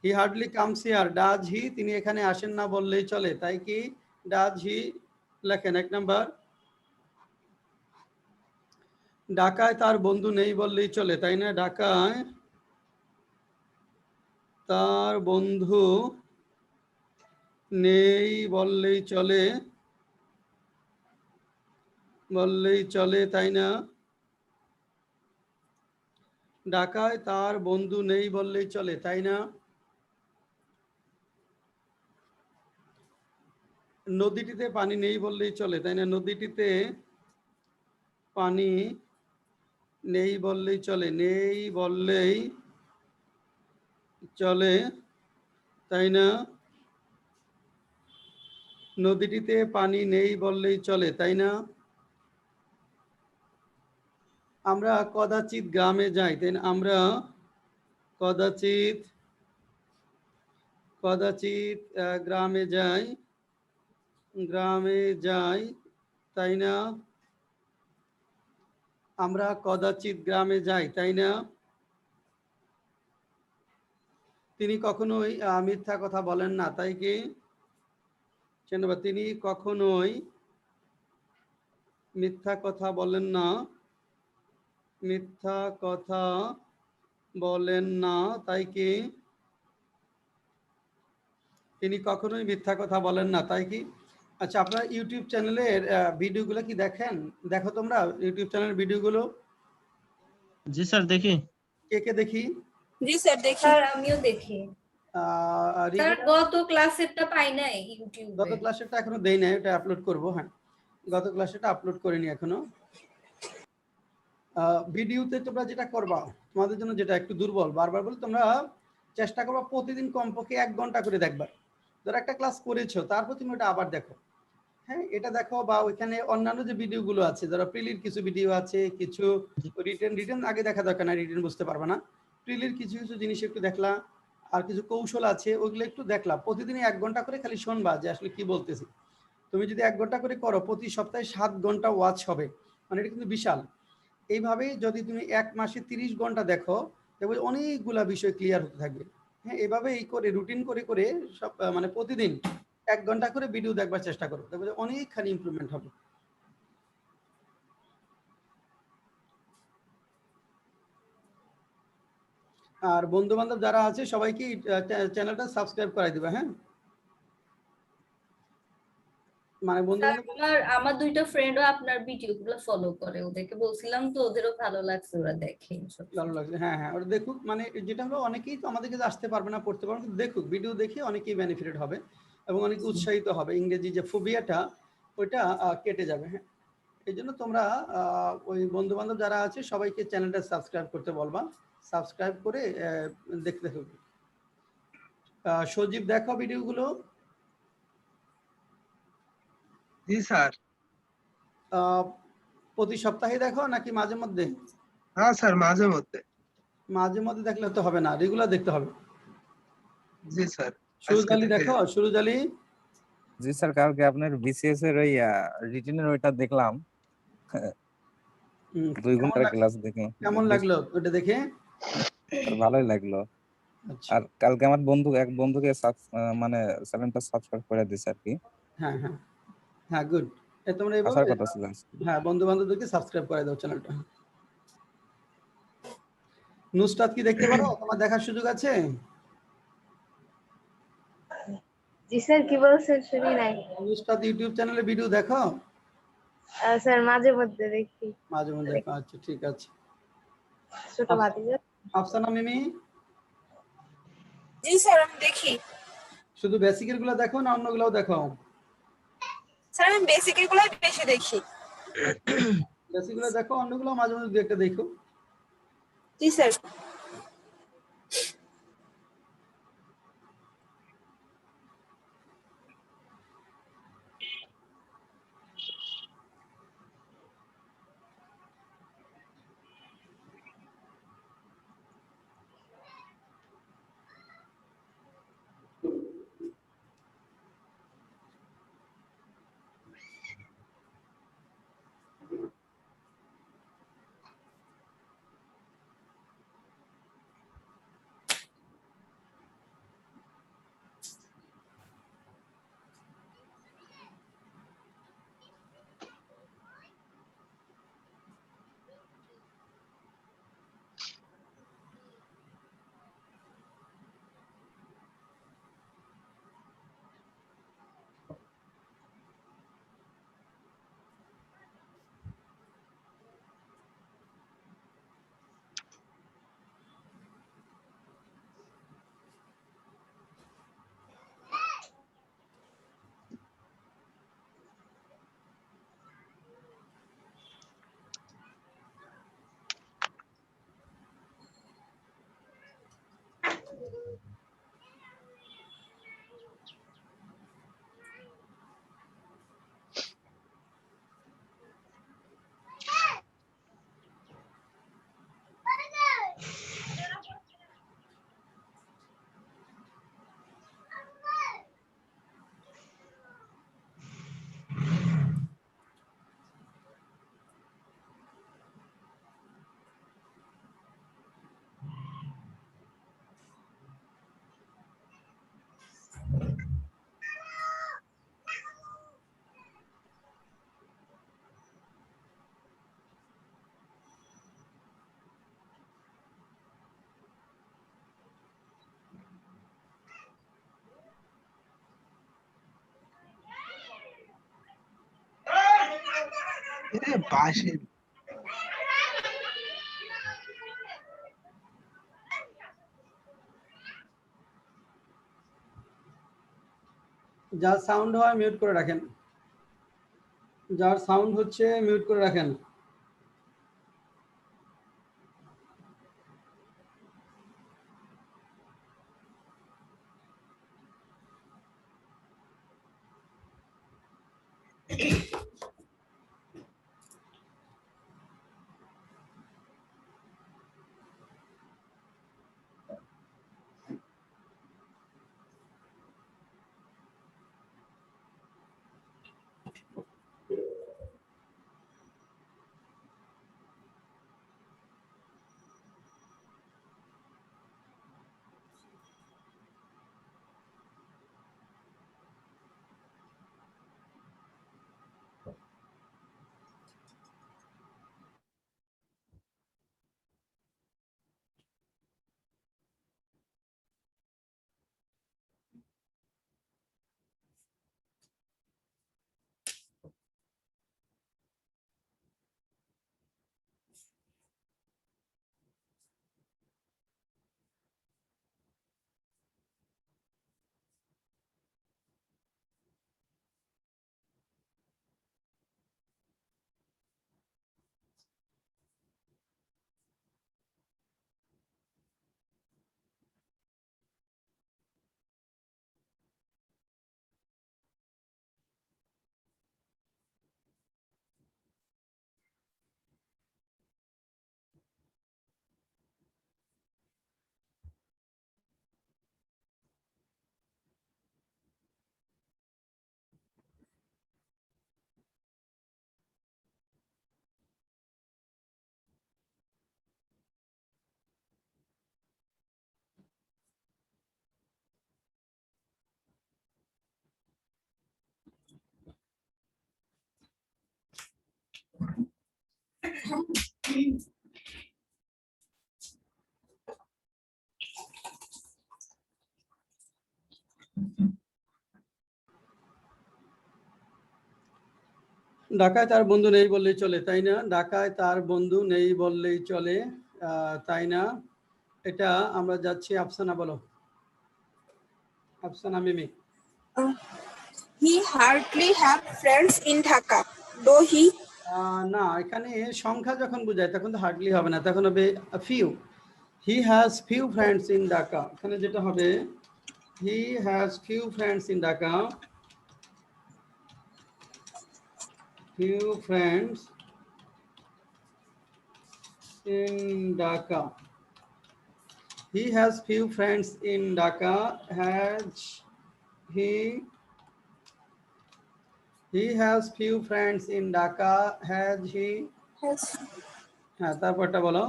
হি hardly comes here does he তিনি এখানে আসেন না বললেই চলে তাই কি ডাজ হি লেখেন এক নাম্বার ঢাকায় তার বন্ধু নেই বললেই চলে তাই না ঢাকায় তার বন্ধু নেই বললেই চলে তাই না ঢাকায় তার বন্ধু নেই বললেই চলে তাই না নদীটিতে পানি নেই বললেই চলে তাই না নদীটিতে পানি নেই বললেই চলে তাই না নদীটিতে পানি নেই বললেই চলে তাই না আমরা কদাচিৎ গ্রামে যাই তাই না আমরা কদাচিৎ গ্রামে যাই তাই না আমরা কদাচিৎ গ্রামে যাই তাই না তিনি কখনোই মিথ্যা কথা বলেন না তাই কি তিনি কখনোই মিথ্যা কথা বলেন না তাই কি তিনি কখনোই মিথ্যা কথা বলেন না তাই কি আচ্ছা আপনারা ইউটিউব চ্যানেলের ভিডিওগুলো কি দেখো তোমরা ইউটিউব চ্যানেলের ভিডিওগুলো জি স্যার দেখি কে দেখি জি স্যার দেখি স্যার আমিও দেখি রিপোর্ট স্যার গত ক্লাসেরটা পাই নাই ইউটিউবে গত ক্লাসেরটা এখনো দেই নাই, এটা আপলোড করব। হ্যাঁ, গত ক্লাসেরটা আপলোড করিনি এখনো। ভিডিওতে তোমরা যেটা করবা, তোমাদের জন্য যেটা একটু দুর্বল, বারবার বলে তোমরা চেষ্টা করবা প্রতিদিন কমপক্ষে 1 ঘন্টা করে দেখবা। ধরো একটা ক্লাস করেছো, তারপর তুমি ওটা আবার দেখো। হ্যাঁ, এটা দেখো, বা ওইখানে অন্যান্য যে ভিডিওগুলো আছে, ধরো প্রিলির কিছু ভিডিও আছে, কিছু রিটেন আগে দেখা দরকার না, রিটেন বুঝতে পারবে না। প্রিলির কিছু কিছু জিনিস একটু দেখলা, আর কিছু কৌশল আছে ওইগুলো একটু দেখলা। প্রতিদিনই 1 ঘন্টা করে খালি শুনবা যে আসলে কি বলতেছি। তুমি যদি 1 ঘন্টা করে করো, প্রতি সপ্তাহে 7 ঘন্টা ওয়াচ হবে, মানে এটা কিন্তু বিশাল। এইভাবেই যদি তুমি 1 মাসে 30 ঘন্টা দেখো, দেখবে অনেকগুলা বিষয় ক্লিয়ার হতে থাকবে। হ্যাঁ, এভাবে এই করে রুটিন করে করে সব মানে প্রতিদিন 1 ঘন্টা করে ভিডিও দেখবার চেষ্টা করো, দেখবে যে অনেকখানি ইমপ্রুভমেন্ট হবে। আর বন্ধু বান্ধব যারা আছে সবাইকে চ্যানেলটা সাবস্ক্রাইব করাই দিবা। হ্যাঁ, মানে বন্ধু স্যার বান্ধব আমার 2টা ফ্রেন্ডও আপনার ভিডিও গুলো ফলো করে, ওদেরকে বলছিলাম তো, ওদেরও ভালো লাগছে, ওরা দেখে ভালো লাগছে। হ্যাঁ হ্যাঁ, ওটা দেখুক। মানে যেটা হলো, অনেকেই তো আমাদের কাছে আসতে পারবে না, পড়তে পারবে না, কিন্তু দেখুক, ভিডিও দেখে অনেকেই বেনিফিটেড হবে এবং অনেকে উৎসাহিত হবে। ইংরেজি যে ফোবিয়াটা, ওইটা কেটে যাবে। হ্যাঁ, এই জন্য তোমরা ওই বন্ধু বান্ধব যারা আছে সবাইকে চ্যানেলটা সাবস্ক্রাইব করতে বলবা, সাবস্ক্রাইব করে দেখতে থাকবে। সজীব, দেখো ভিডিওগুলো। জি স্যার। প্রতি সপ্তাহে দেখো নাকি মাঝে মধ্যে? হ্যাঁ স্যার, মাঝে মধ্যে। মাঝে মধ্যে দেখলে তো হবে না, রেগুলার দেখতে হবে। জি স্যার। সুরজ আজকে আলী থেকে দেখো, সুরজ আলী। জি স্যার, কালকে আপনার বিসিএস এর ওই রিটেনের ওইটা দেখলাম, 2 কেমন ঘন্টার ক্লাস দেখলাম। কেমন লাগলো ওটা দেখে? স্যার ভালোই লাগলো। আচ্ছা, আর কালকে আমার এক বন্ধুকে মানে চ্যানেলটা সাবস্ক্রাইব করে দিছে আর কি। হ্যাঁ হ্যাঁ হ্যাঁ, গুড। তোমরা আসার এইভাবে কথা ছিল আজকে। হ্যাঁ বন্ধু বান্ধবদেরকে সাবস্ক্রাইব করে দাও চ্যানেলটা। নুসরাত কি দেখতে পারো? তোমার দেখার সুযোগ আছে? জি স্যার, কি বলছেন শুনি নাই। নুসরাত ইউটিউব চ্যানেলে ভিডিও দেখো? স্যার মাঝে মধ্যে দেখি। মাঝে মধ্যে দেখো, আচ্ছা ঠিক আছে। ছোট ভাতিজা। আফসানা মিমি, জি স্যার আমি দেখি। শুধু বেসিকের গুলো দেখো না অন্যগুলোও দেখো? স্যার আমি বেসিকের গুলাই বেশি দেখি। বেসিক গুলো দেখো, অন্যগুলো মাঝে মধ্যে দু একটা দেখো। জি স্যার। পাশে যার সাউন্ড হয় মিউট করে রাখেন, যার সাউন্ড হচ্ছে মিউট করে রাখেন। ঢাকায় তার বন্ধু নেই বললেই চলে, তাই না? ঢাকায় তার বন্ধু নেই বললেই চলে, তাই না? এটা আমরা যাচ্ছি, আফসানা বলো। আফসানা মিমি। He hardly have friends in Dhaka, though he না, এখানে সংখ্যা যখন বোঝায় তখন তো হার্ডলি হবে না, তখন হবে few. He has few friends in Dhaka. এখানে যেটা হবে he has few friends in Dhaka, few friends in Dhaka. He has few friends in Dhaka. He has few friends in Dhaka. Has he? has হ্যাঁ, তারপরটা বলো।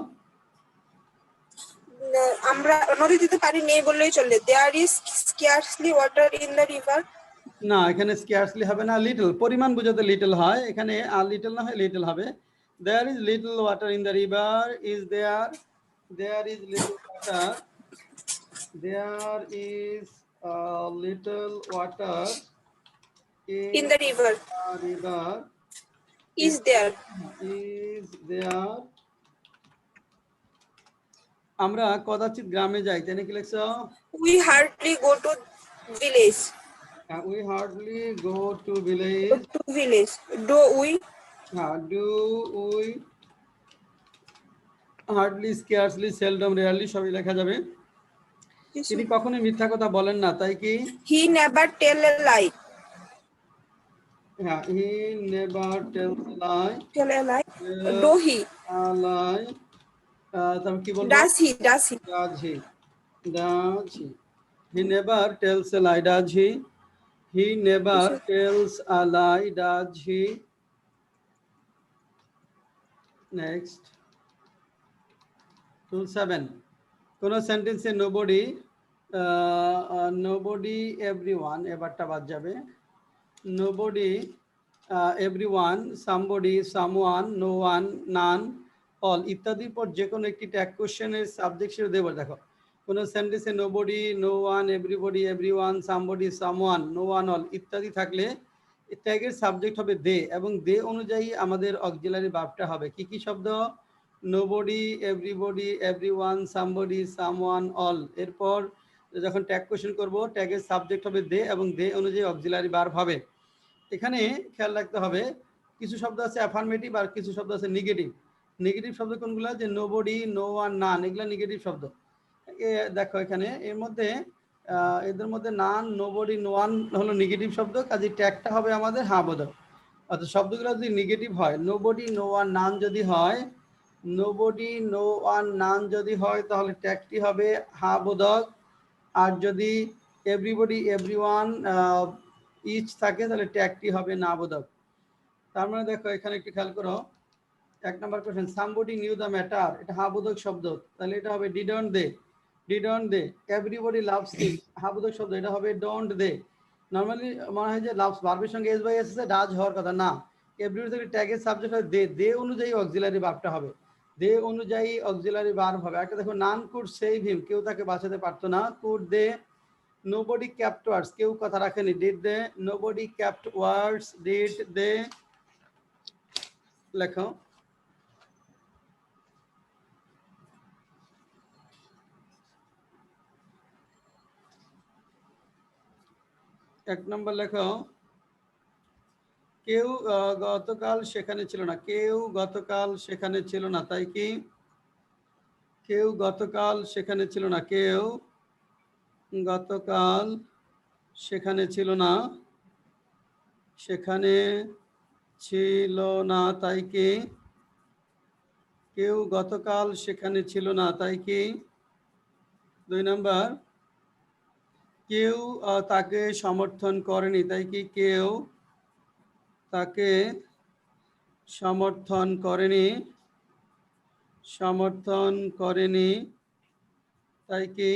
আমরা নদী দিতে পারি নেই বললেই চলে। There is scarcely water in the river. না, এখানে scarcely হবে না, লিটল। পরিমাণ বোঝাতে লিটল হয়, এখানে আর লিটল না হয় লিটল হবে। There is little water in the river. Is there? There is little water. There is little water In the river. river. Is there? Is there? আমরা কদাচিৎ গ্রামে যাই, তাই না? কি লিখছো? We hardly go to village. We hardly go to village. To village. Do we? Do we? Hardly, scarcely, seldom, rarely সবই লেখা যাবে। তিনি কখনোই মিথ্যা কথা বলেন না, তাই কি? He never tell a lie. হ্যাঁ, he never tells a lie. Tell a lie. Do he? A lie. তারপর কি বলবো? Does he? Does he? Does he? Does he? He never tells a lie. Does he? He never tells a lie. Does he? Next. Rule 7. কোন সেন্টেন্সে nobody, nobody, everyone এবারটা বাদ যাবে। nobody, everyone, somebody, someone, no one, none, all ইত্যাদির পর যে কোনো একটি ট্যাগ কোশ্চেনের সাবজেক্ট হিসেবে দেবো। দেখো, কোন সেন্টেন্সে nobody, no one, everybody, everyone, somebody, someone, no one, all ইত্যাদি থাকলে ট্যাগের সাবজেক্ট হবে দে, এবং দে অনুযায়ী আমাদের অক্সিলারি ভার্বটা হবে কি কি শব্দ? nobody, everybody, everyone, somebody, someone, all। এরপর যখন ট্যাগ কোশ্চেন করব, ট্যাগের সাবজেক্ট হবে দে এবং দে অনুযায়ী অক্সিলারি ভার্ব হবে। এখানে খেয়াল রাখতে হবে, কিছু শব্দ আছে অ্যাফার্মেটিভ আর কিছু শব্দ আছে নেগেটিভ। নেগেটিভ শব্দ কোনগুলো? যে নোবডি, নো ওয়ান, নান, এগুলো নেগেটিভ শব্দ। দেখো এখানে এর মধ্যে এদের মধ্যে নান, নোবডি, নো ওয়ান হলো নেগেটিভ শব্দ, কাজে ট্যাগটা হবে আমাদের হ্যাঁ বোধক। অর্থাৎ শব্দগুলো যদি নেগেটিভ হয়, নোবডি, নো ওয়ান, নান যদি হয়, নোবডি, নো ওয়ান, নান যদি হয় তাহলে ট্যাগটি হবে হা বোধক। আর যদি এভরিবডি, এভরিওয়ান, ইচ থাকে তাহলে ট্যাগটি হবে না বোধক। তার মানে দেখো এখানে একটু খেয়াল করো, 1 নম্বর question, somebody knew the matter, এটা হা বোধক শব্দ, তাহলে এটা হবে didn't they, didn't they. Everybody loves it, হা বোধক শব্দ, এটা হবে ডোন্ট দে। নর্মালি মনে হয় যে লাভস ভার্বের সঙ্গে এস বাই এস আছে, ডাজ হওয়ার কথা না। এভরিবডি থেকে ট্যাগের সাবজেক্ট হয় দে, দে অনুযায়ী অক্সিলারি ভার্বটা হবে, দে অনুযায়ী অক্সিলারি ভার্ব হবে। একটা দেখো, নান কুড সেভ হিম, কেউ তাকে বাঁচাতে পারতো না। কুড দে, নোবডি ক্যাপ্ট ওয়ার্ডস, কেউ কথা রাখেনি। Did they, nobody kept words, did they. লেখো। এক নম্বর লেখো, কেউ গতকাল সেখানে ছিল না, কেউ গতকাল সেখানে ছিল না, তাই কি? কেউ গতকাল সেখানে ছিল না, কেউ গতকাল সেখানে ছিল না, সেখানে ছিল না, তাই কি? কেউ গতকাল সেখানে ছিল না, তাই কি? 2 নম্বর, কেউ তাকে সমর্থন করেনি, তাই কি? কেউ তাকে সমর্থন করেনি, সমর্থন করেনি, তাই কি?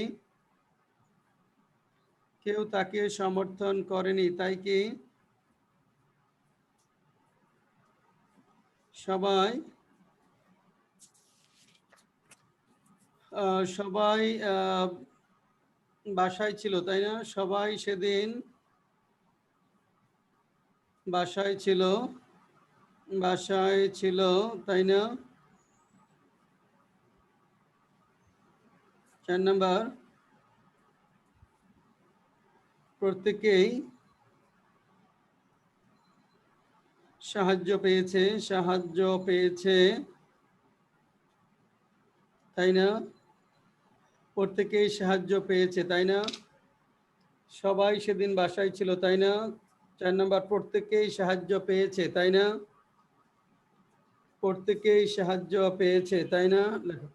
কেউ তাকে সমর্থন করেনি, তাই কি? সবাই সবাই বাসায় ছিল, তাই না? সবাই সেদিন বাসায় ছিল, বাসায় ছিল, তাই না? 4 নম্বর, প্রত্যেকেই সাহায্য পেয়েছে, সাহায্য পেয়েছে, তাই না? প্রত্যেকেই সাহায্য পেয়েছে, তাই না? সবাই সেদিন বাসায় ছিল, তাই না? 4 নম্বর, প্রত্যেকেই সাহায্য পেয়েছে, তাই না? প্রত্যেকেই সাহায্য পেয়েছে, তাই না? লেখো।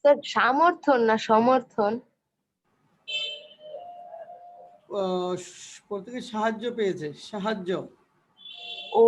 স্যার সমর্থন না সমর্থন? প্রত্যেকে সাহায্য পেয়েছে, সাহায্য। ও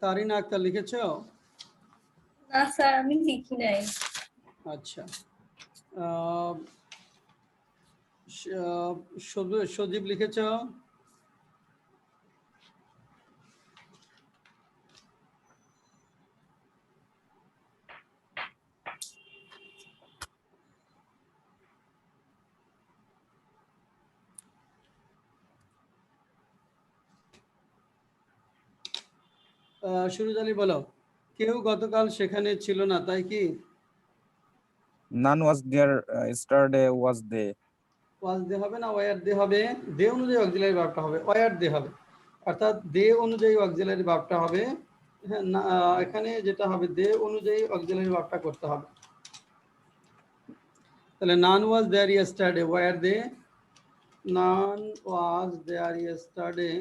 তারিনা আক্তার লিখেছো? না স্যার আমি লিখি নাই। আচ্ছা, সজীব লিখেছো? সুরজ আলী বলো, কেউ গতকাল সেখানে ছিল না তাই কি? None was there yesterday, was they? ওয়াজ দে হবে না ওয়ার দে হবে? দে অনুযায়ী অক্সিলারি ভার্বটা হবে, ওয়ার দে হবে, অর্থাৎ দে অনুযায়ী অক্সিলারি ভার্বটা হবে। হ্যাঁ, এখানে যেটা হবে দে অনুযায়ী অক্সিলারি ভার্বটা করতে হবে। তাহলে none was there yesterday, were they? None was there yesterday,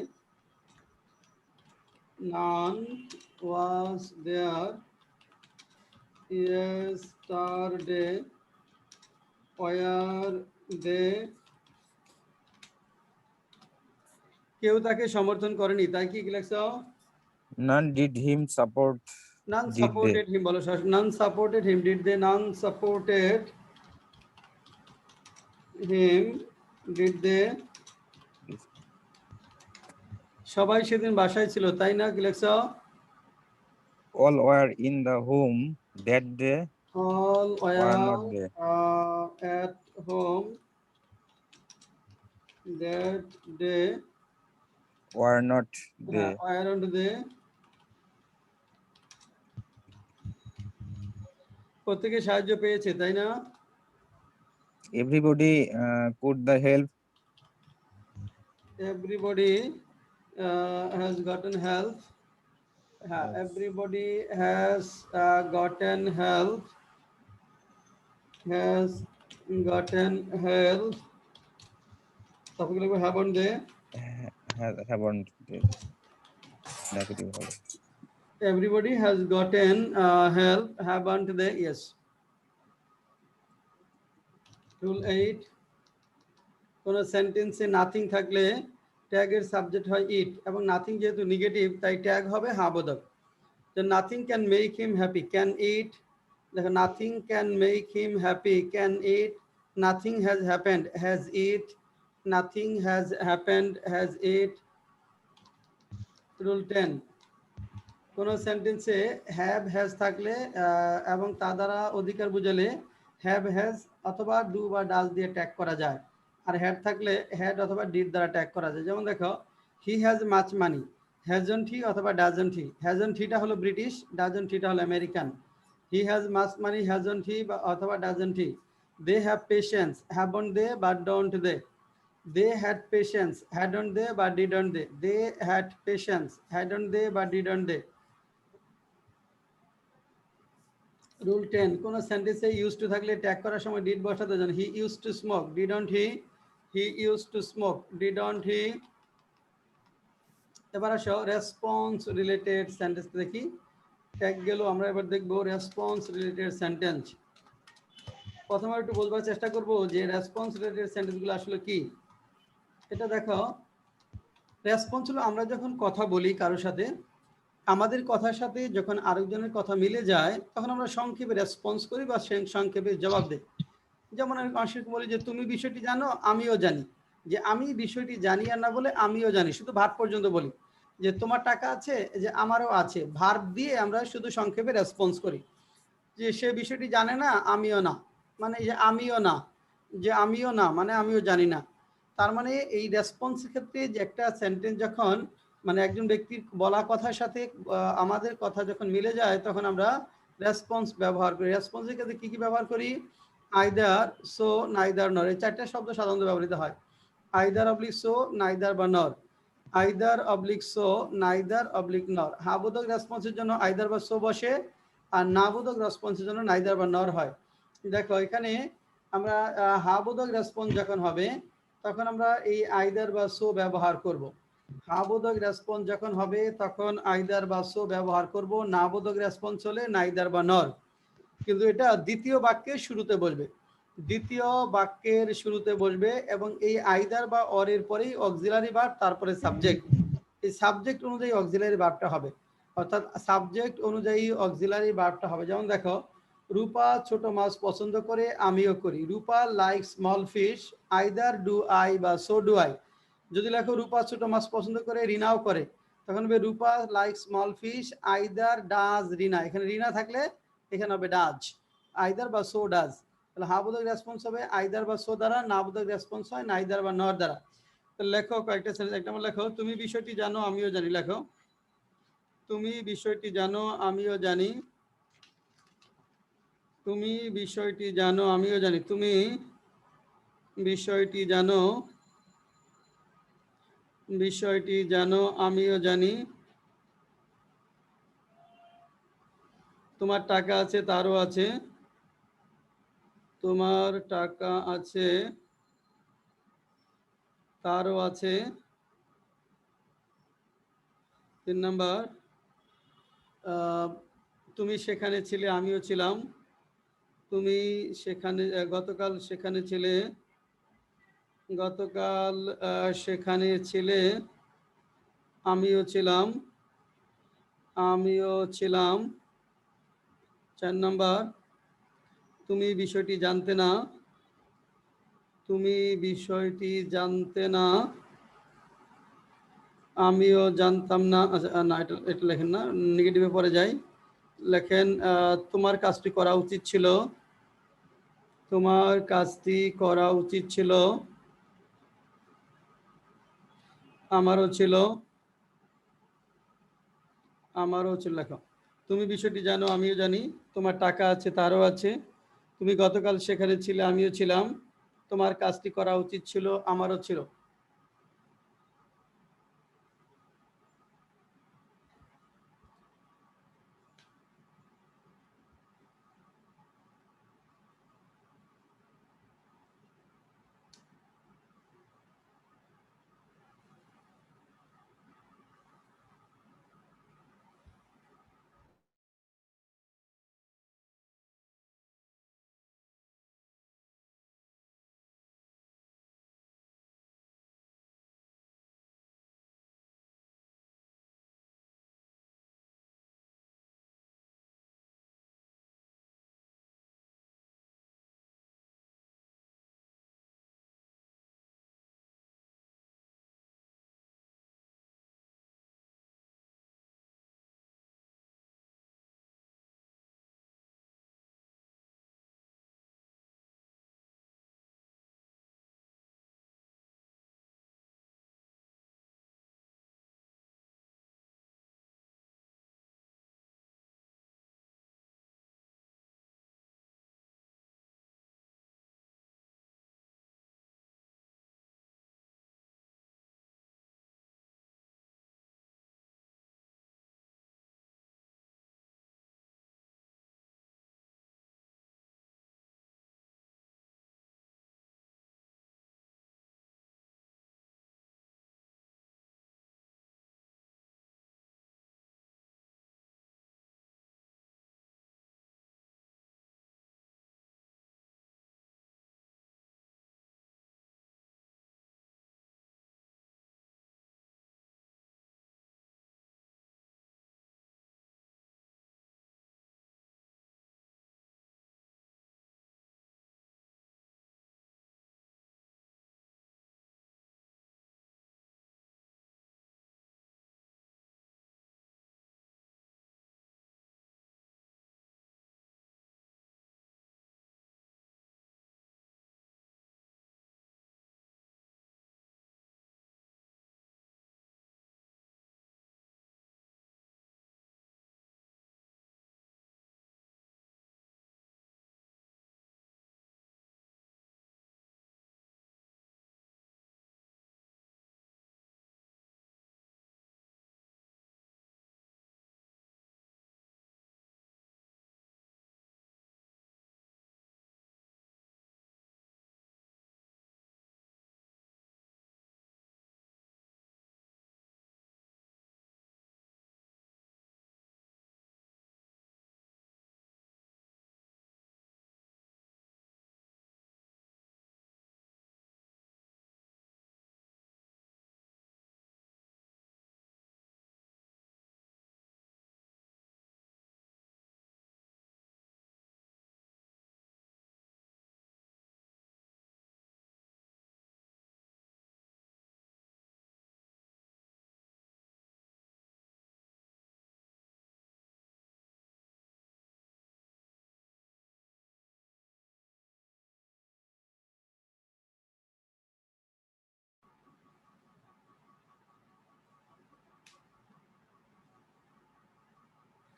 none was there yesterday, were they? কেউ তাকে সমর্থন করেনি তাই কি লিখছো? None did him support, none did they? supported him বলো, none supported him, did they? none supported him, did they? সবাই সেদিন বাসায় ছিল তাই না, কি লিখছো? All were in the home that day, all were not were they? at home that day, Were not they? weren't they? প্রত্যেকে সাহায্য পেয়েছে তাই না? Everybody could the help, everybody has gotten help. Yes. Everybody has gotten help, has gotten help. তারপরে লিখবো haven't they? haven't they? Negative হবে। Everybody has gotten help, haven't they? Yes. Rule 8, কোন সেন্টেন্সে নাথিং থাকলে ট্যাগের সাবজেক্ট হয় ইট, এবং nothing যেহেতু নেগেটিভ তাই ট্যাগ হবে হ্যাঁ বোধক। তো nothing can make him happy, can it, দেখো nothing can make him happy, can it, nothing has happened, has it, nothing has happened, has it. Rule 10, কোন সেন্টেন্সে হ্যাভ হ্যাজ থাকলে এবং তা দ্বারা অধিকার বুঝালে হ্যাভ হ্যাজ অথবা ডু বা ডাজ দিয়ে ট্যাগ করা যায়, আর হ্যাড থাকলে হ্যাড অথবা ডিড দ্বারা ট্যাগ করা যায়। যেমন দেখো he has much money, hasn't he অথবা ডাজন্ট হি, হ্যাজন্ট হিটা হলো ব্রিটিশ, ডাজন্ট হিটা হলো American. He has much money, hasn't he অথবা doesn't he. They have patience, haven't they বা don't they. They had patience, hadn't they বা didn't they? They had patience, hadn't they বা didn't they? Rule 10, কোন সেন্টেন্সে use to থাকলে tag করার সময় did বসাতে জানেন। He use to smoke, didn't he? He use to smoke, didn't he? এবার আসো রেসপন্স রিলেটেড সেন্টেন্স দেখি। ট্যাগ গেল, আমরা এবার দেখবো রেসপন্স রিলেটেড সেন্টেন্স। প্রথমে একটু বলবার চেষ্টা করব যে রেসপন্স রিলেটেড সেন্টেন্সগুলো আসলে কি। এটা দেখো, রেসপন্স হলো আমরা যখন কথা বলি কারোর সাথে, আমাদের কথার সাথে যখন আরেকজনের কথা মিলে যায় তখন আমরা সংক্ষেপে রেসপন্স করি বা সংক্ষেপে জবাব দিই। যেমন আমি মানুষকে বলি যে তুমি বিষয়টি জানো, আমিও জানি। যে আমি বিষয়টি জানি আর না বলে আমিও জানি, শুধু ভার্ব পর্যন্ত বলি। যে তোমার টাকা আছে, যে আমারও আছে, ভার্ব দিয়ে আমরা শুধু সংক্ষেপে রেসপন্স করি। যে সে বিষয়টি জানে না, আমিও না, মানে যে আমিও না, যে আমিও না মানে আমিও জানি না। তার মানে এই রেসপন্সের ক্ষেত্রে যে একটা সেন্টেন্স যখন মানে একজন ব্যক্তির বলা কথার সাথে আমাদের কথা যখন মিলে যায় তখন আমরা রেসপন্স ব্যবহার করি। রেসপন্সের ক্ষেত্রে কী কী ব্যবহার করি? আইদার, সো, নাইদার, নর, এই চারটা শব্দ সাধারণত ব্যবহৃত হয়। আইদার অবলিক সো, নাইদার বা নর। Either oblique so, neither oblique নর। হ্যাঁ বোধক রেসপন্সের জন্য আইদার বা সো বসে, আর না বোধক রেসপন্সের জন্য নাইদার বা নর হয়। দেখো এখানে আমরা হা বোধক রেসপন্স যখন হবে তখন আমরা এই আইদার বা সো ব্যবহার করব। হা বোধক রেসপন্স যখন হবে তখন আইদার বা সো ব্যবহার করব। না বোধক রেসপন্স হলে নাইদার বা নর। কিন্তু এটা দ্বিতীয় বাক্যের শুরুতে বসবে, দ্বিতীয় বাক্যের শুরুতে বসবে এবং এই আইদার বা অরের পরেই অক্সিলারি ভার্ব, তারপরে সাবজেক্ট। এই সাবজেক্ট অনুযায়ী অক্সিলারি ভার্বটা হবে, অর্থাৎ সাবজেক্ট অনুযায়ী অক্সিলারি ভার্বটা হবে। যেমন দেখো, রূপা ছোট মাছ পছন্দ করে, আমিও করি। Rupa like small fish, either do I বা সো ডু আই। যদি লেখো রূপা ছোট মাছ পছন্দ করে, রিনাও করে, তখন হবে Rupa like small fish, either does Rina. এখানে রিনা থাকলে এখানে হবে ডাজ, আইদার বা সো ডাজ। তাহলে হা বোধক রেসপন্স হবে আইদার বা সো দ্বারা, না বোধক রেসপন্স হয় নাইদার বা নর দ্বারা। তো লেখো কয়েকটা সেন্টেন্স, একটা লেখো, তুমি বিষয়টি জানো আমিও জানি। লেখো, তুমি বিষয়টি জানো আমিও জানি। তুমি বিষয়টি জানো আমিও জানি। তুমি বিষয়টি জানো, বিষয়টি জানো আমিও জানি। তোমার টাকা আছে, তারও আছে। তোমার টাকা আছে, তারও আছে। 3 নাম্বার, তুমি সেখানে ছিলে, আমিও ছিলাম। তুমি সেখানে গতকাল সেখানে ছিলে, গতকাল সেখানে ছিলে, আমিও ছিলাম, আমিও ছিলাম। 4 নাম্বার, তুমি বিষয়টি জানতে না, তুমি বিষয়টি জানতে না, আমিও জানতাম না। আচ্ছা না, এটা লেখেন না, নেগেটিভে পরে যাই। লেখেন তোমার কাজটি করা উচিত ছিল, তোমার কাজটি করা উচিত ছিল, আমারও ছিল, আমারও ছিল। লেখো, তুমি বিষয়টি জানো আমিও জানি। তোমার টাকা আছে, তারও আছে। তুমি গতকাল সেখানে ছিলে, আমিও ছিলাম। তোমার কাজটি করা উচিত ছিল, আমারও ছিল।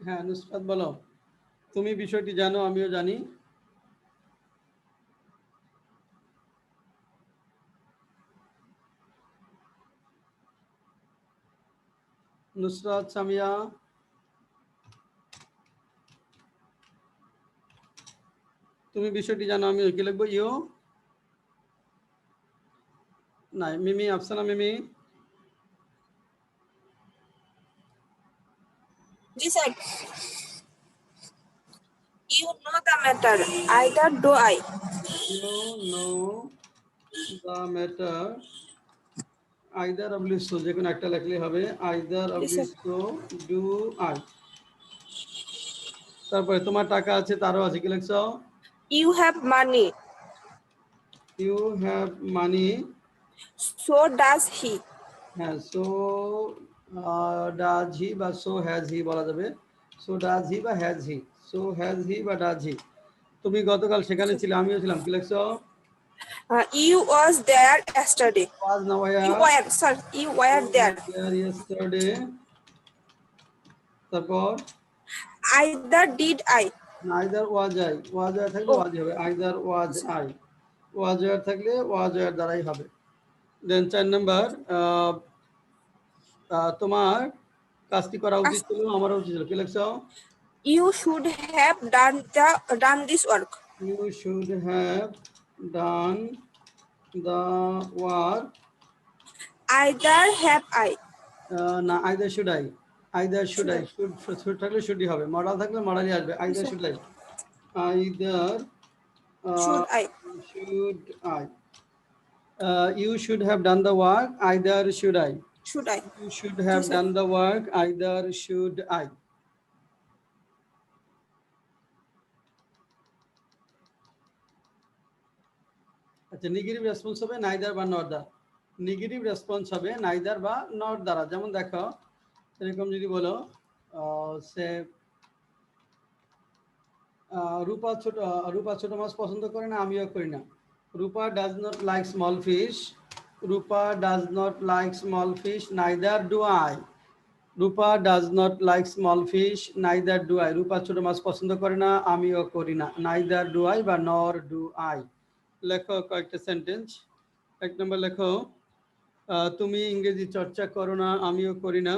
হ্যাঁ নুসরাত বলো, তুমি বিষয়টি জানো আমিও জানি। নুসরাত, সামিয়া, তুমি বিষয়টি জানো আমিও, কি লিখবো? ইউ নাই, মিমি, আফসানা, মিমি। জি sir. You know the matter either do I. You know the matter either oblique so, যে কোনো একটা লিখলেই হবে, আইদার জি oblique sir. So do I. তারপরে তোমার টাকা আছে, তারও আছে, কি লিখছো? You have money you have money. So does he. হ্যাঁ, সো ডাজ হি বা সো হ্যাজ হি বলা যাবে। সো ডাজ হি বা has he, so has he বা ডাজ হি। তুমি গতকাল সেখানে ছিলে, আমিও ছিলাম, কি লিখছো? You was there yesterday. Was না you were. Were sir, you were there. Yesterday. তারপর either did I. Either was I, was I থাকলে ও ওয়াজ হবে, either was I, was I থাকলে ওয়াজ আই দ্বারাই হবে। দেন 4 নাম্বার, তোমার কাজটি করা উচিত ছিল, আমারও উচিত ছিল, কি লিখছো? You should have done this work. You should have done the work. Either have I. না, either should I, either should I, should থাকলে শুডই হবে, মডাল থাকলে মডালই আসবে, either should I, either should I. should I. You should have done the work, either should I. Should I. You should have sir. done the work, either should I. আচ্ছা, negative response হবে neither বা not দ্বারা। Negative response হবে neither বা not দ্বারা। যেমন দেখো, এরকম যদি বলো সে রূপা ছোট মাছ পছন্দ করে না, আমিও করি না। Rupa does not like small fish, Rupa does not like small fish, neither do I. Rupa does not like small fish, neither do I. Rupa ছোট মাছ পছন্দ করে না, আমিও করি না, নাইদার ডু আই বা নর ডু আই। লেখো কয়েকটা সেন্টেন্স। 1 নম্বর লেখো, তুমি ইংরেজি চর্চা করো না, আমিও করি না।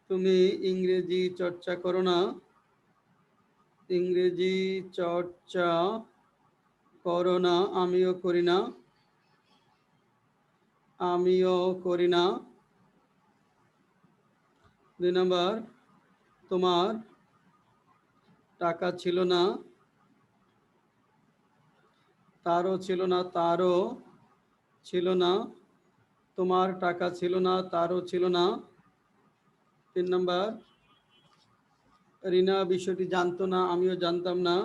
তুমি ইংরেজি চর্চা করো না, ইংরেজি চর্চা করো না, আমিও করি না, আমিও করি না। 2 নম্বর, তোমার টাকা ছিল না, তারও ছিল না, তারও ছিল না। তোমার টাকা ছিল না, তারও ছিল না। 3 নম্বর, রিনা বিষয়টি জানতো না, আমিও জানতাম না।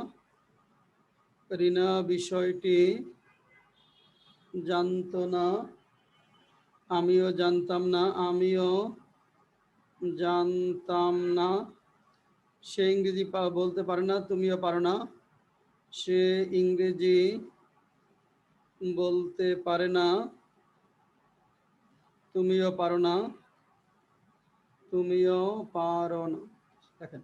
রিনা বিষয়টি জানতো না, আমিও জানতাম না, আমিও জানতাম না। সে ইংরেজি বলতে পারে না, তুমিও পারো না। সে ইংরেজি বলতে পারে না, তুমিও পারো না, তুমিও পারো না। দেখেন,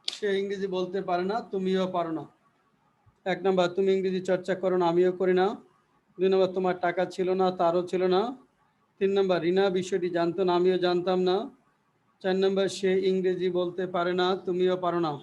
সে ইংরেজি বলতে পারে না, তুমিও পারো না। 1 নম্বর, তুমি ইংরেজি চর্চা করো না, আমিও করি না। 2 নম্বর, তোমার টাকা ছিল না, তারও ছিল না। 3 নম্বর, রিনা বিষয়টি জানতো না, আমিও জানতাম না। 4 নম্বর, সে ইংরেজি বলতে পারে না, তুমিও পারো না।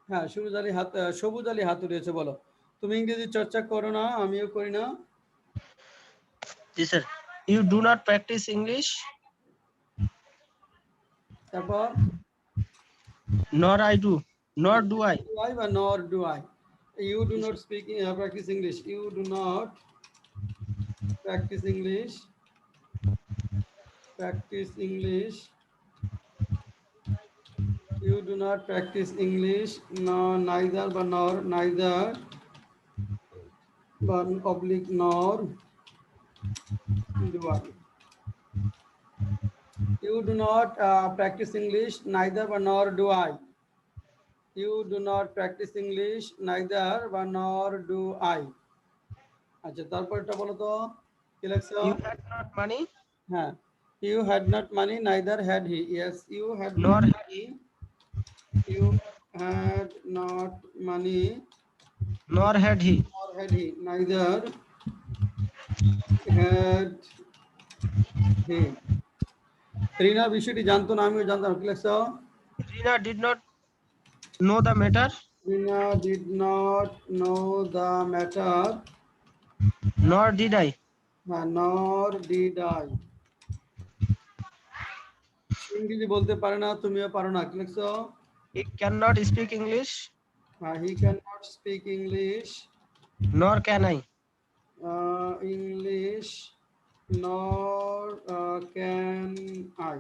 হ্যাঁ সবুজ আলী হাত উঠিয়েছে, বলো। তুমি ইংরেজি চর্চা করো না, আমিও করি না। জি sir. You do not practice English, তারপর nor I do, nor do I. বা nor do I. You do not speak practice English. You do not practice English. Practice English. You do not practice English. No, neither but nor, neither but oblique nor do I. You do not practice English, neither but nor do I. You do not practice English, neither but nor do I. আচ্ছা, তারপরটা বলো তো কি লেখছো? You had not money, হ্যাঁ, you had not money, neither had he. Yes, you had nor not had money. You had not money, nor had he. nor had he. Neither had he. রিনা বিষয়টি জানতো না, আমিও জানতাম। কি লেখছো? Rina did not know the matter, Rina did not know the matter, nor did I. nor did I. ইংরেজি বলতে পারে না, তুমিও পারো না। কি লিখছো? He cannot speak English, He cannot speak English, nor can I. English, nor can I.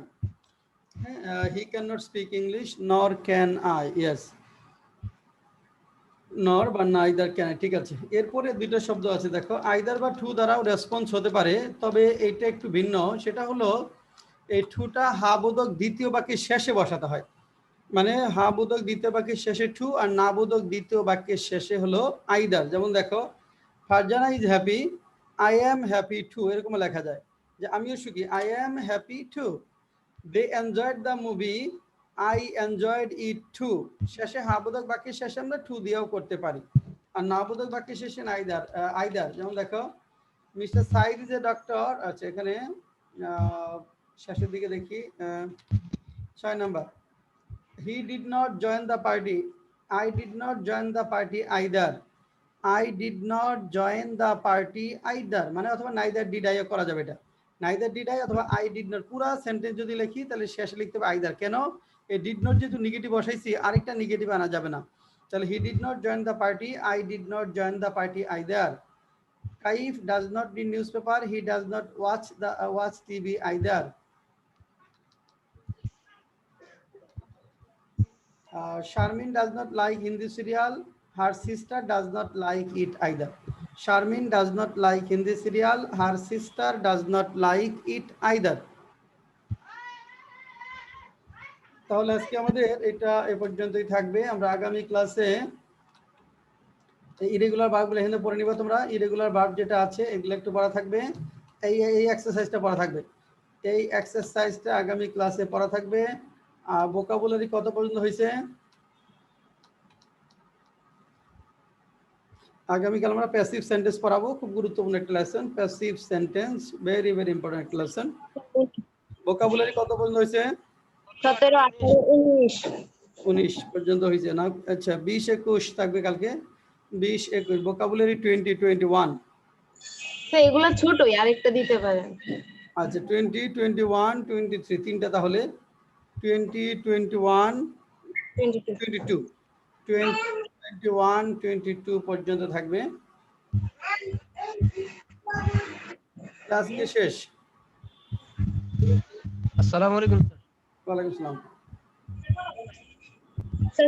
He cannot speak English, nor can I. Yes. নর বা নাইদার ক্যান, ঠিক আছে। এরপরে দুটো শব্দ আছে দেখো, আইদার বা টু দ্বারাও রেসপন্স হতে পারে, তবে এটা একটু ভিন্ন। সেটা হলো এই টুটা হা বোধক দ্বিতীয় বাক্যের শেষে বসাতে হয়। মানে হা বোধক দ্বিতীয় বাক্যের শেষে টু, আর না বোধক দ্বিতীয় বাক্যের শেষে হলো আইদার। যেমন দেখো, Farzana is happy, I am happy too, এরকম লেখা যায় যে আমিও সুখী, I am happy too. They enjoyed the movie, I enjoyed it too. শেষে হাবোধক বাক্যের শেষে আমরা টু দিয়েও করতে পারি, আর নাবোধক বাক্যের শেষে আইদার। যেমন দেখো, mister Saeed is a doctor. আচ্ছা, এখানে শেষের দিকে দেখি 6 নাম্বার, he did not join the party, I did not join the party either. I did not join the party either, মানে অথবা নাইদার ডিড আইও করা যাবে। এটা নাইদার ডিড আই অথবা আই ডিড নট, পুরা সেন্টেন্স যদি লিখি তাহলে শেষে লিখতে হবে আইদার। কেন? এই ডিড নট যেহেতু নেগেটিভ বসাইছি, আরেকটা নেগেটিভ আনা যাবে না। তাহলে হি did not join the party, I did not join the party either. Kaif does not read news paper, he does not watch TV either. Sharmin does not like Hindi serial, her sister does not like it either. Sharmin does not like Hindi serial, her sister does not like it either. তাহলে আজকে আমাদের এটা এ পর্যন্তই থাকবে। আমরা আগামী ক্লাসে irregular ভার্বগুলো এখানে পড়ে নিব। তোমরা ইরেগুলার ভার্ব যেটা আছে এগুলো একটু পড়া থাকবে, এই এক্সারসাইজটা পড়া থাকবে। এই এক্সারসাইজটা আগামী ক্লাসে পড়া থাকবে। আর ভোকাবুলারি কত পর্যন্ত হয়েছে? আগামীকাল আমরা প্যাসিভ সেন্টেন্স পড়াবো, খুব গুরুত্বপূর্ণ একটা lesson. Passive sentence very very important একটা লেসন। ভোকাবুলারি কত পর্যন্ত হয়েছে? 17, 18, 19। 19 পর্যন্ত হয়েছে না? আচ্ছা, 20, 21 থাকবে কালকে। 20, 21 ভোকাবুলারি 20, 21। স্যার এগুলো ছোটই, আরেকটা দিতে পারেন। আচ্ছা, 20, 21, 23 তিনটা, তাহলে 20, 21, 22 21, 22 পর্যন্ত থাকবে। আজকে শেষ। আসসালামু আলাইকুম স্যার। ওয়ালাইকুম আসসালাম। স্যার